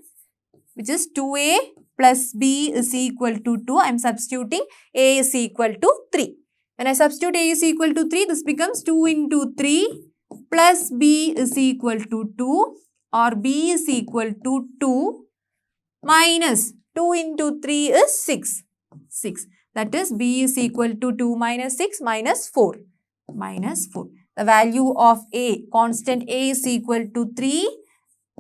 which is 2a plus b is equal to 2, I am substituting a is equal to 3. When I substitute a is equal to 3, this becomes 2 into 3 plus b is equal to 2, or b is equal to 2 minus 2 into 3 is 6. 6. That is b is equal to 2 minus 6 minus 4. Minus 4. The value of a, constant a is equal to 3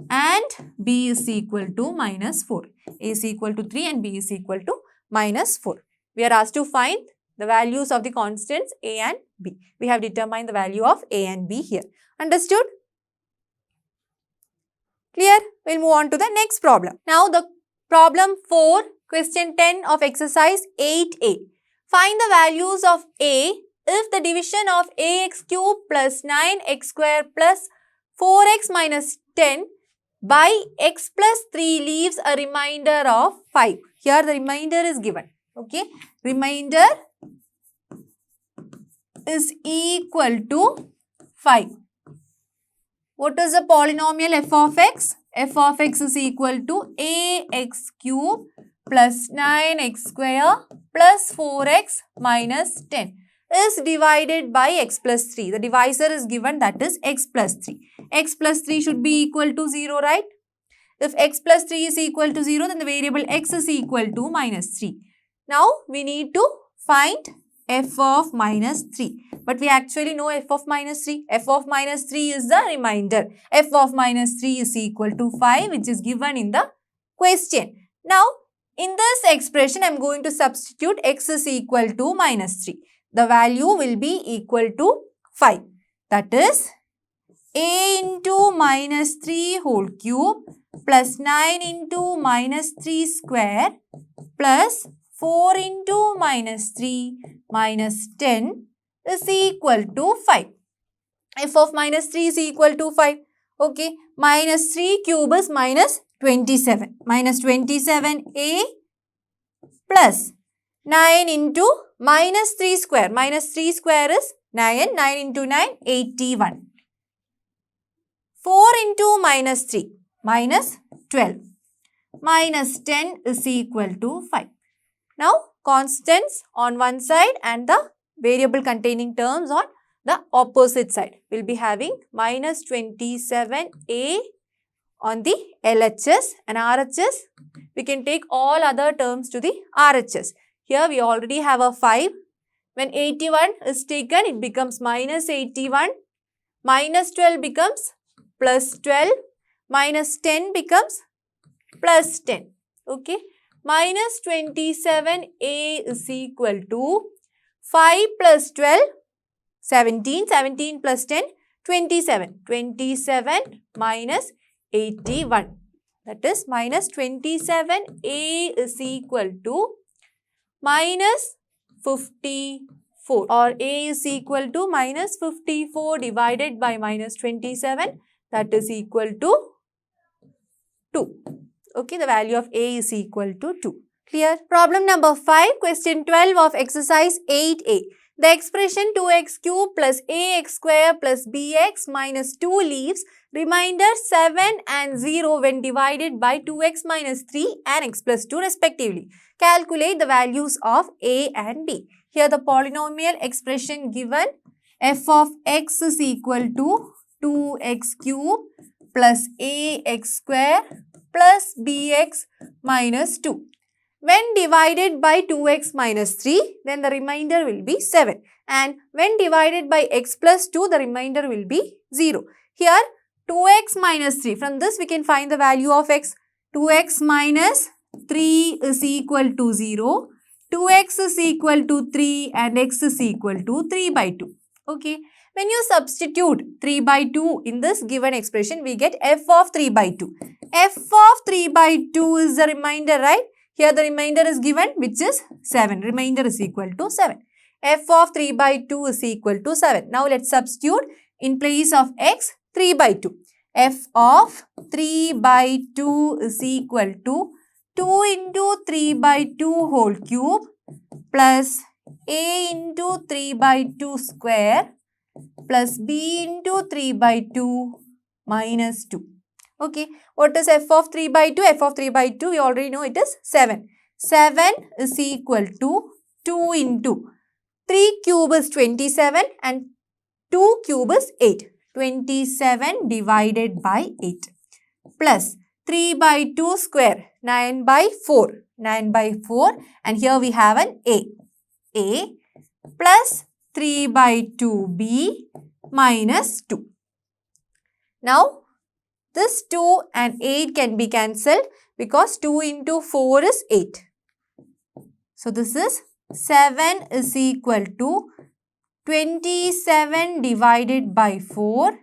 and b is equal to minus 4. A is equal to 3 and b is equal to minus 4. We are asked to find the values of the constants a and b. We have determined the value of a and b here. Understood? Clear? We will move on to the next problem. Now, the problem 4, question 10 of exercise 8A. Find the values of A if the division of ax cube plus 9x square plus 4x minus 10 by x plus 3 leaves a remainder of 5. Here the remainder is given. Okay. Remainder is equal to 5. What is the polynomial f of x? F of x is equal to ax cube plus 9x square plus 4x minus 10 is divided by x plus 3. The divisor is given, that is x plus 3. X plus 3 should be equal to 0, right? If x plus 3 is equal to 0, then the variable x is equal to minus 3. Now we need to find f of minus 3. But we actually know f of minus 3. F of minus 3 is the remainder. F of minus 3 is equal to 5, which is given in the question. Now, in this expression, I am going to substitute x is equal to minus 3. The value will be equal to 5. That is a into minus 3 whole cube plus 9 into minus 3 square plus 4 into minus 3 minus 10 is equal to 5. F of minus 3 is equal to 5. Okay. Minus 3 cube is minus 27. Minus 27a plus 9 into minus 3 square. Minus 3 square is 9. 9 into 9, 81. 4 into minus 3, minus 12. Minus 10 is equal to 5. Now, constants on one side and the variable containing terms on the opposite side. We'll be having minus 27a on the LHS and RHS. We can take all other terms to the RHS. Here we already have a 5. When 81 is taken, it becomes minus 81. Minus 12 becomes plus 12. Minus 10 becomes plus 10. Okay. Minus 27a is equal to 5 plus 12, 17. 17 plus 10, 27. 27 minus 81. That is minus 27a is equal to minus 54, or a is equal to minus 54 divided by minus 27, that is equal to 2. Okay, the value of a is equal to 2. Clear? Problem number 5, question 12 of exercise 8a. The expression 2x cube plus ax square plus bx minus 2 leaves remainder 7 and 0 when divided by 2x minus 3 and x plus 2 respectively. Calculate the values of a and b. Here the polynomial expression given, f of x is equal to 2x cube plus ax square plus bx minus 2. When divided by 2x minus 3, then the remainder will be 7. And when divided by x plus 2, the remainder will be 0. Here 2x minus 3. From this we can find the value of x. 2x minus 3 is equal to 0. 2x is equal to 3 and x is equal to 3 by 2. Okay. When you substitute 3 by 2 in this given expression, we get f of 3 by 2. F of 3 by 2 is the remainder, right? Here the remainder is given, which is 7. Remainder is equal to 7. F of 3 by 2 is equal to 7. Now let's substitute in place of x 3 by 2. F of 3 by 2 is equal to 2 into 3 by 2 whole cube plus a into 3 by 2 square plus b into 3 by 2 minus 2. Okay, what is f of 3 by 2? F of 3 by 2, we already know it is 7. 7 is equal to 2 into 3 cube is 27 and 2 cube is 8. 27 divided by 8 plus 3 by 2 square, 9 by 4. 9 by 4 and here we have an a. A plus 3 by 2b minus 2. Now, this 2 and 8 can be cancelled because 2 into 4 is 8. So, this is 7 is equal to 27 divided by 4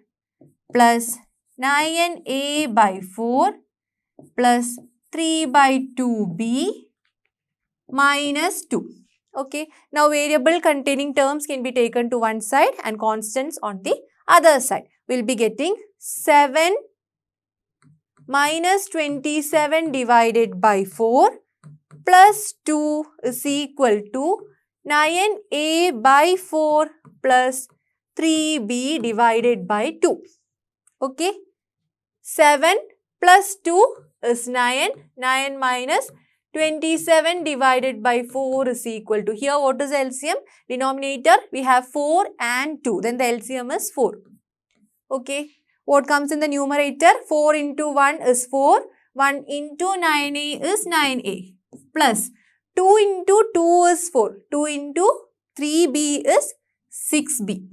plus 9a by 4 plus 3 by 2b minus 2. Okay. Now variable containing terms can be taken to one side and constants on the other side. We'll be getting 7 minus 27 divided by 4 plus 2 is equal to 9a by 4 plus 3b divided by 2. Okay. 7 plus 2 is 9. 9 minus 27 divided by 4 is equal to, here what is LCM? Denominator, we have 4 and 2. Then the LCM is 4. Okay. What comes in the numerator? 4 into 1 is 4. 1 into 9a is 9a. Plus 2 into 2 is 4. 2 into 3b is 6b.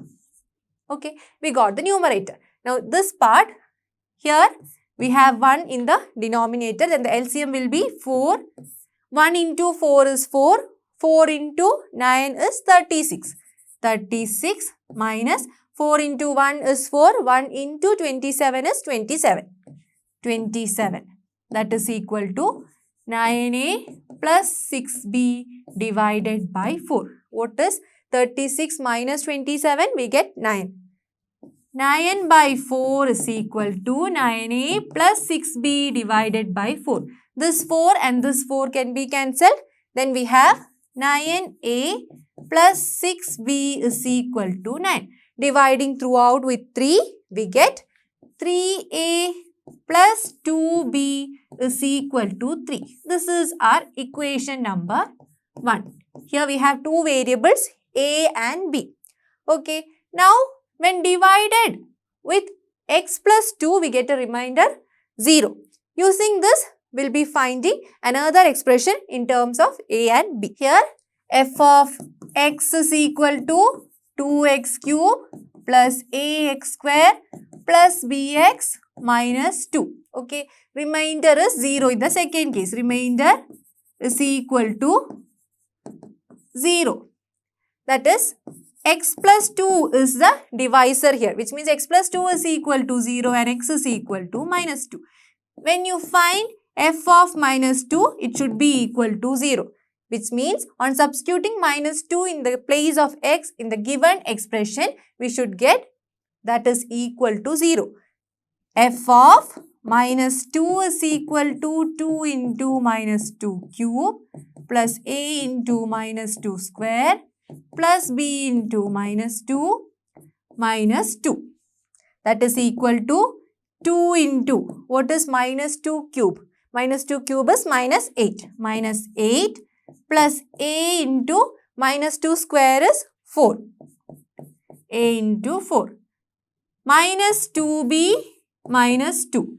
Okay. We got the numerator. Now this part, here we have 1 in the denominator. Then the LCM will be 4. 1 into 4 is 4. 4 into 9 is 36. 36 minus 4 into 1 is 4. 1 into 27 is 27. 27. That is equal to 9a plus 6b divided by 4. What is 36 minus 27? We get 9. 9 by 4 is equal to 9a plus 6b divided by 4. This 4 and this 4 can be cancelled. Then we have 9a plus 6b is equal to 9. Dividing throughout with 3, we get 3a plus 2b is equal to 3. This is our equation number 1. Here we have two variables, a and b. Okay. Now, when divided with x plus 2, we get a remainder 0. Using this, we'll be finding another expression in terms of a and b. Here, f of x is equal to 2x cube plus ax square plus bx minus 2. Okay. Remainder is 0 in the second case. Remainder is equal to 0. That is, x plus 2 is the divisor here, which means x plus 2 is equal to 0 and x is equal to minus 2. When you find f of minus 2, it should be equal to 0, which means on substituting minus 2 in the place of x in the given expression, we should get that is equal to 0. F of minus 2 is equal to 2 into minus 2 cube plus a into minus 2 square plus b into minus 2 minus 2. That is equal to 2 into, what is minus 2 cube? Minus 2 cube is minus 8. Minus 8 plus a into minus 2 square is 4. A into 4. Minus 2b minus 2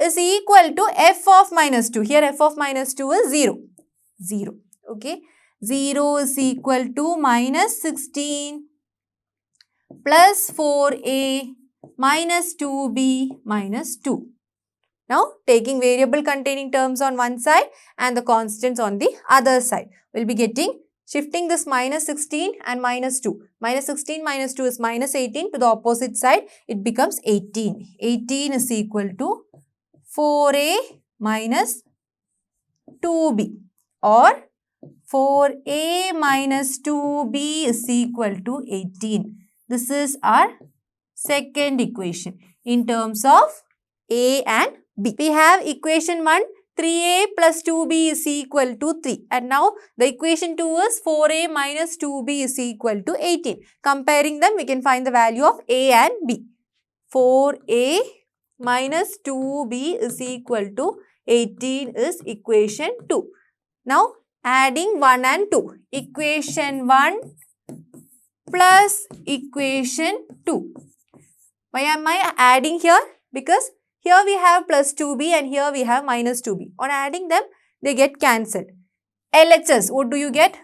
is equal to f of minus 2. Here f of minus 2 is 0. 0. Okay. 0 is equal to minus 16 plus 4a minus 2b minus 2. Now, taking variable containing terms on one side and the constants on the other side. We'll be getting, shifting this minus 16 and minus 2. Minus 16 minus 2 is minus 18. To the opposite side, it becomes 18. 18 is equal to 4a minus 2b, or 4a minus 2b is equal to 18. This is our second equation in terms of a and b. We have equation 1, 3a plus 2b is equal to 3. And now the equation 2 is 4a minus 2b is equal to 18. Comparing them, we can find the value of a and b. 4a minus 2b is equal to 18 is equation 2. Now, adding 1 and 2. Equation 1 plus equation 2. Why am I adding here? Because here we have plus 2b and here we have minus 2b. On adding them, they get cancelled. LHS, what do you get?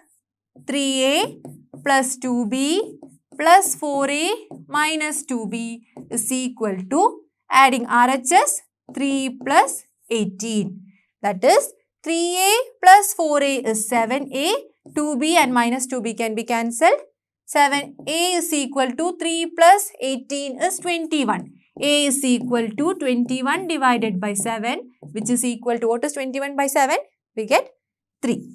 3a plus 2b plus 4a minus 2b is equal to, adding RHS, 3 plus 18. That is, 3a plus 4a is 7a, 2b and minus 2b can be cancelled. 7a is equal to 3 plus 18 is 21. A is equal to 21 divided by 7, which is equal to, what is 21 by 7? We get 3.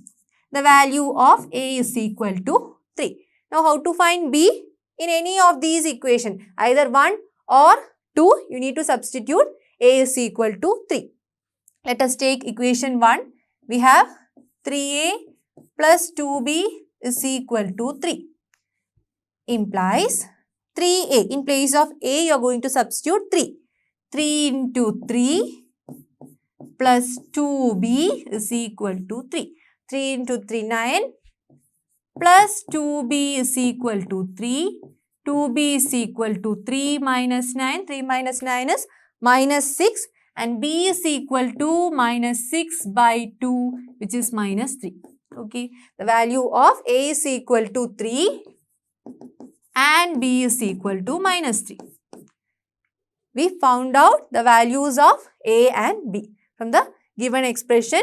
the value of A is equal to 3. Now, how to find B? In any of these equations, either 1 or 2, you need to substitute A is equal to 3. Let us take equation 1. We have 3A plus 2B is equal to 3. Implies 3A. In place of A, you are going to substitute 3. 3 into 3 plus 2B is equal to 3. 3 into 3, 9. Plus 2B is equal to 3. 2B is equal to 3 minus 9. 3 minus 9 is minus 6. And B is equal to minus 6 by 2, which is minus 3. Okay. The value of A is equal to 3 and B is equal to minus 3. We found out the values of A and B from the given expression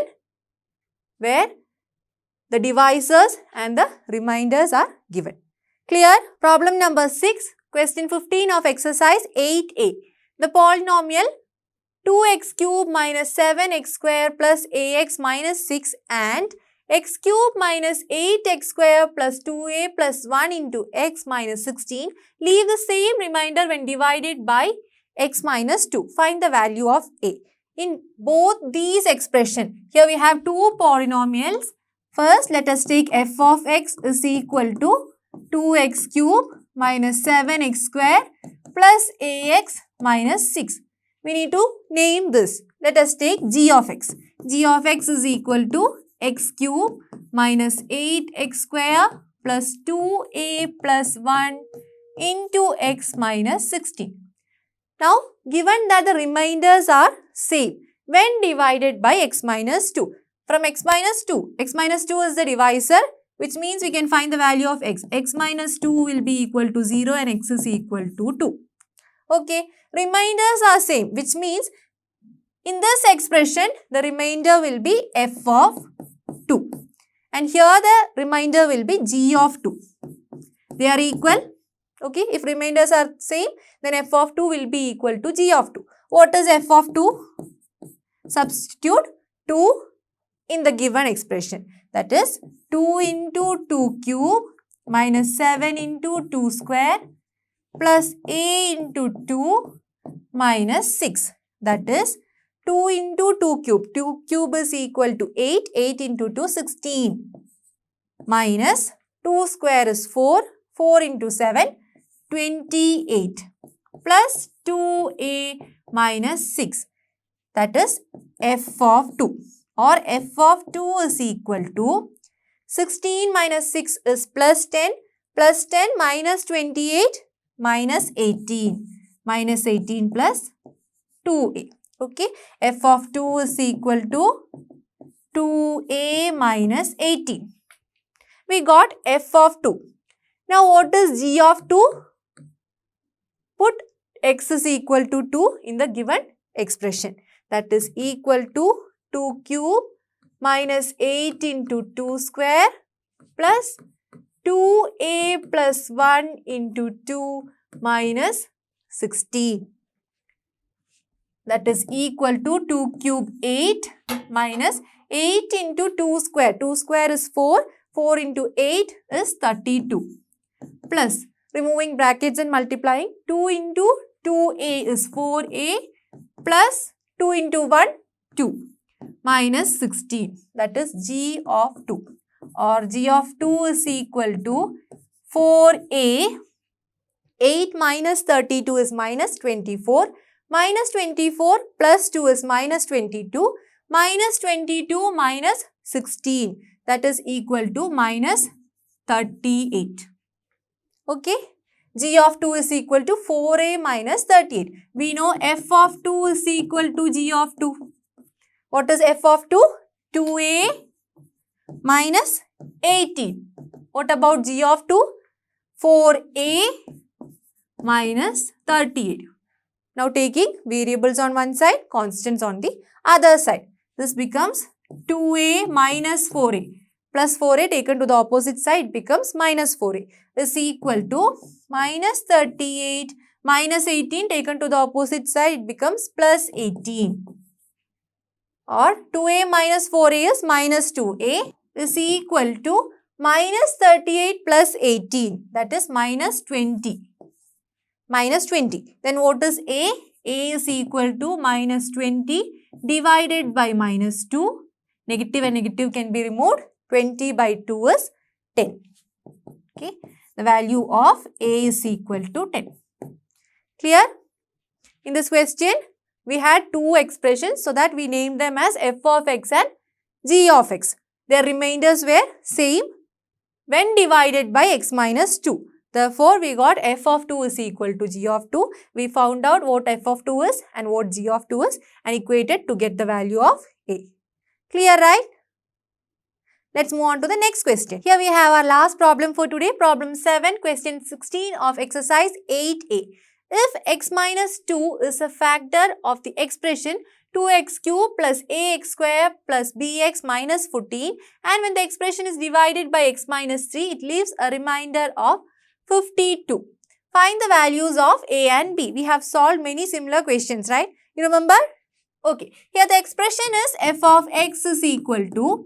where the divisors and the remainders are given. Clear? Problem number 6, question 15 of exercise 8A. The polynomial 2x cube minus 7x square plus ax minus 6 and x cube minus 8x square plus 2a plus 1 into x minus 16 leave the same remainder when divided by x minus 2. Find the value of A. In both these expressions, here we have two polynomials. First, let us take f of x is equal to 2x cube minus 7x square plus ax minus 6. We need to name this. Let us take g of x. G of x is equal to x cube minus 8x square plus 2a plus 1 into x minus 16. Now, given that the remainders are same when divided by x minus 2. From x minus 2 is the divisor, which means we can find the value of x. X minus 2 will be equal to 0 and x is equal to 2. Okay, remainders are same, which means in this expression, the remainder will be f of 2. And here the remainder will be g of 2. They are equal. Okay, if remainders are same, then f of 2 will be equal to g of 2. What is f of 2? Substitute 2 in the given expression. That is 2 into 2 cube minus 7 into 2 square plus a into 2 minus 6. That is 2 into 2 cube. 2 cube is equal to 8. 8 into 2, 16. Minus 2 square is 4. 4 into 7, 28. Plus 2a minus 6. That is f of 2. Or f of 2 is equal to 16 minus 6 is plus 10. Plus 10 minus 28 minus 18. Minus 18 plus 2a. Okay. F of 2 is equal to 2a minus 18. We got f of 2. Now what is g of 2? Put x is equal to 2 in the given expression. That is equal to 2 cube minus 8 into 2 square plus 2a plus 1 into 2 minus 16. That is equal to 2 cube 8 minus 8 into 2 square. 2 square is 4. 4 into 8 is 32. Plus, removing brackets and multiplying, 2 into 2a is 4a plus 2 into 1, 2 minus 16. That is g of 2. Or g of 2 is equal to 4a. 8 minus 32 is minus 24. Minus 24 plus 2 is minus 22. Minus 22 minus 16. That is equal to minus 38. Okay. G of 2 is equal to 4a minus 38. We know f of 2 is equal to g of 2. What is f of 2? 2a minus 18. What about g of 2? 4a minus 38. Now taking variables on one side, constants on the other side. This becomes 2a minus 4a. Plus 4a taken to the opposite side becomes minus 4a is equal to minus 38 minus 18 taken to the opposite side becomes plus 18. Or 2a minus 4a is minus 2a is equal to minus 38 plus 18, that is minus 20. Minus 20. Then what is A? A is equal to minus 20 divided by minus 2. Negative and negative can be removed. 20 by 2 is 10. Okay. The value of A is equal to 10. Clear? In this question, we had two expressions, so that we named them as f of x and g of x. Their remainders were same when divided by x minus 2. Therefore, we got f of 2 is equal to g of 2. We found out what f of 2 is and what g of 2 is and equated to get the value of A. Clear, right? Let's move on to the next question. Here we have our last problem for today. Problem 7, question 16 of exercise 8A. If x minus 2 is a factor of the expression 2x cube plus ax square plus bx minus 14, and when the expression is divided by x minus 3, it leaves a remainder of 52. Find the values of A and B. We have solved many similar questions, right? You remember? Okay. Here the expression is f of x is equal to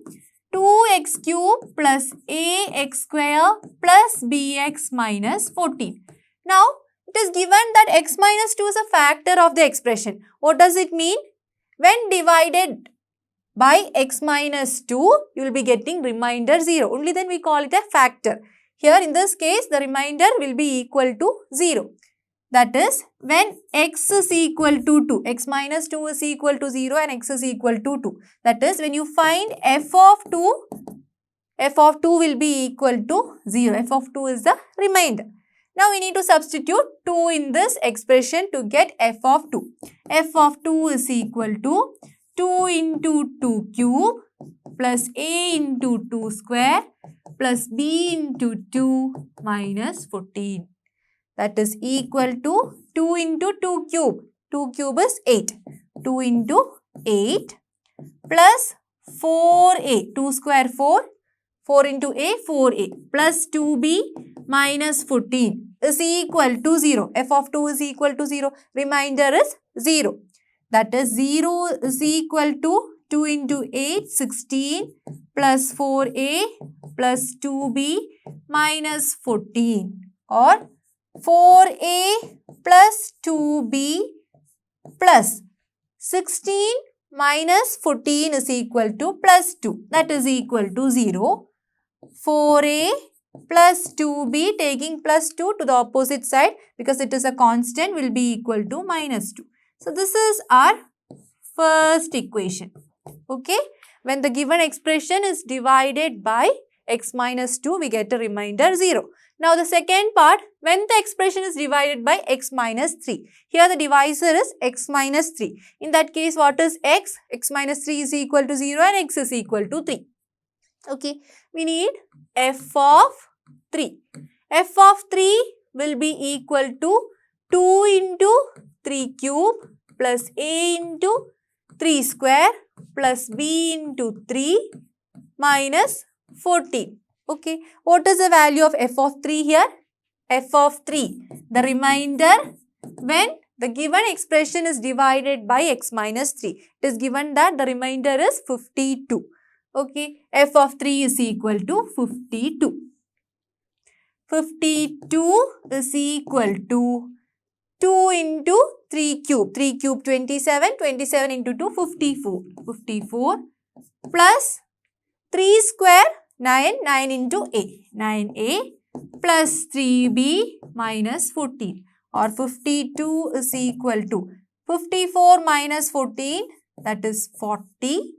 2x cube plus ax square plus bx minus 14. Now, it is given that x minus 2 is a factor of the expression. What does it mean? When divided by x minus 2, you will be getting remainder 0. Only then we call it a factor. Here in this case, the remainder will be equal to 0. That is, when x is equal to 2, x minus 2 is equal to 0 and x is equal to 2. That is, when you find f of 2 will be equal to 0. F of 2 is the remainder. Now, we need to substitute 2 in this expression to get f of 2. F of 2 is equal to 2 into 2 cube plus a into 2 square plus b into 2 minus 14. That is equal to 2 into 2 cube. 2 cube is 8. 2 into 8 plus 4a. 2 square 4. 4 into a, 4a plus 2b minus 14 is equal to 0. F of 2 is equal to 0. Remainder is 0. That is 0 is equal to 2 into 8, 16 plus 4a plus 2b minus 14, or 4a plus 2b plus 16 minus 14 is equal to plus 2. That is equal to 0. 4a plus 2b, taking plus 2 to the opposite side because it is a constant, will be equal to minus 2. So, this is our first equation. Okay. When the given expression is divided by x minus 2, we get a remainder 0. Now, the second part, when the expression is divided by x minus 3. Here the divisor is x minus 3. In that case, what is x? X minus 3 is equal to 0 and x is equal to 3. Okay. We need f of 3. F of 3 will be equal to 2 into 3 cube plus a into 3 square plus b into 3 minus 14. Okay. What is the value of f of 3 here? F of 3. The remainder when the given expression is divided by x minus 3. It is given that the remainder is 52. Okay. F of 3 is equal to 52. 52 is equal to 2 into 3 cube. 3 cube 27. 27 into 2 54. 54 plus 3 square 9. 9 into a. 9a plus 3b minus 14. Or 52 is equal to 54 minus 14, that is 40,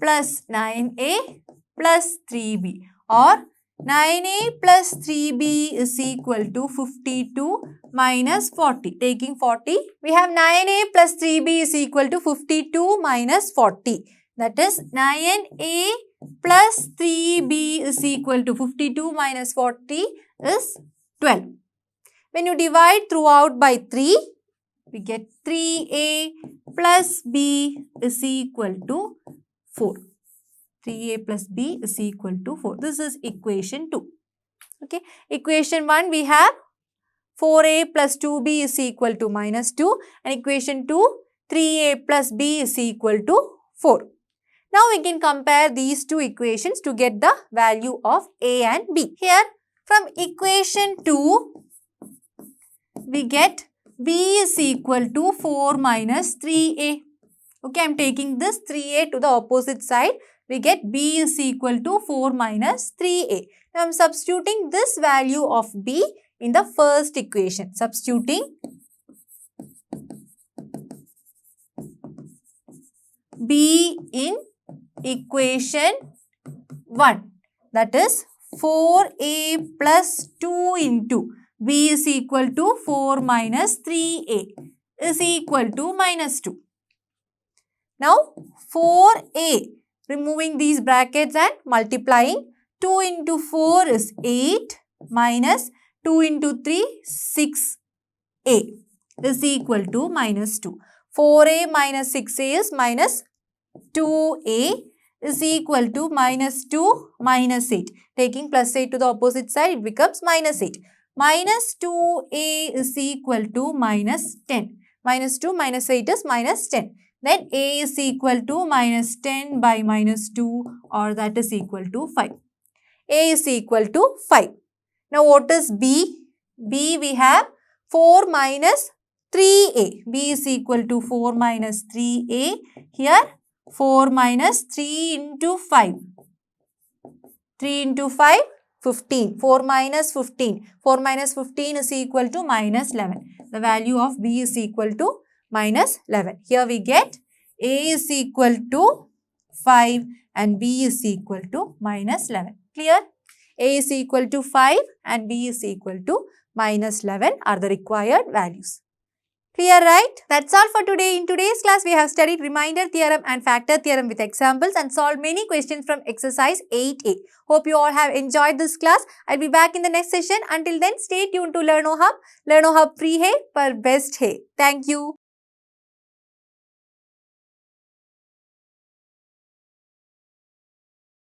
plus 9a plus 3b, or 9a plus 3b is equal to 52 minus 40. Taking 40, we have 9a plus 3b is equal to 52 minus 40. That is 9a plus 3b is equal to 52 minus 40 is 12. When you divide throughout by 3, we get 3a plus b is equal to 4. 3a plus b is equal to 4. This is equation 2. Okay. Equation 1, we have 4a plus 2b is equal to minus 2. And equation 2, 3a plus b is equal to 4. Now we can compare these two equations to get the value of A and B. Here from equation 2, we get B is equal to 4 minus 3A. Okay, I am taking this 3A to the opposite side. We get B is equal to 4 minus 3A. Now I am substituting this value of B in the first equation. Substituting B in equation 1, that is 4A plus 2 into B is equal to 4 minus 3A is equal to minus 2. Now 4A, removing these brackets and multiplying, 2 into 4 is 8 minus 2 into 3, 6A is equal to minus 2. 4A minus 6A is minus 2A is equal to minus 2 minus 8. Taking plus 8 to the opposite side, it becomes minus 8. Minus 2A is equal to minus 10. Minus 2 minus 8 is minus 10. Then A is equal to minus 10 by minus 2, or that is equal to 5. A is equal to 5. Now what is B? B we have 4 minus 3A. B is equal to 4 minus 3A. Here 4 minus 3 into 5. 3 into 5, 15. 4 minus 15. 4 minus 15 is equal to minus 11. The value of B is equal to minus 11. Here we get A is equal to 5 and B is equal to minus 11. Clear? A is equal to 5 and B is equal to minus 11 are the required values. Clear, right? That's all for today. In today's class, we have studied reminder theorem and factor theorem with examples and solved many questions from exercise 8A. Hope you all have enjoyed this class. I'll be back in the next session. Until then, stay tuned to LearnoHub. LearnoHub free hai, par best hai. Thank you.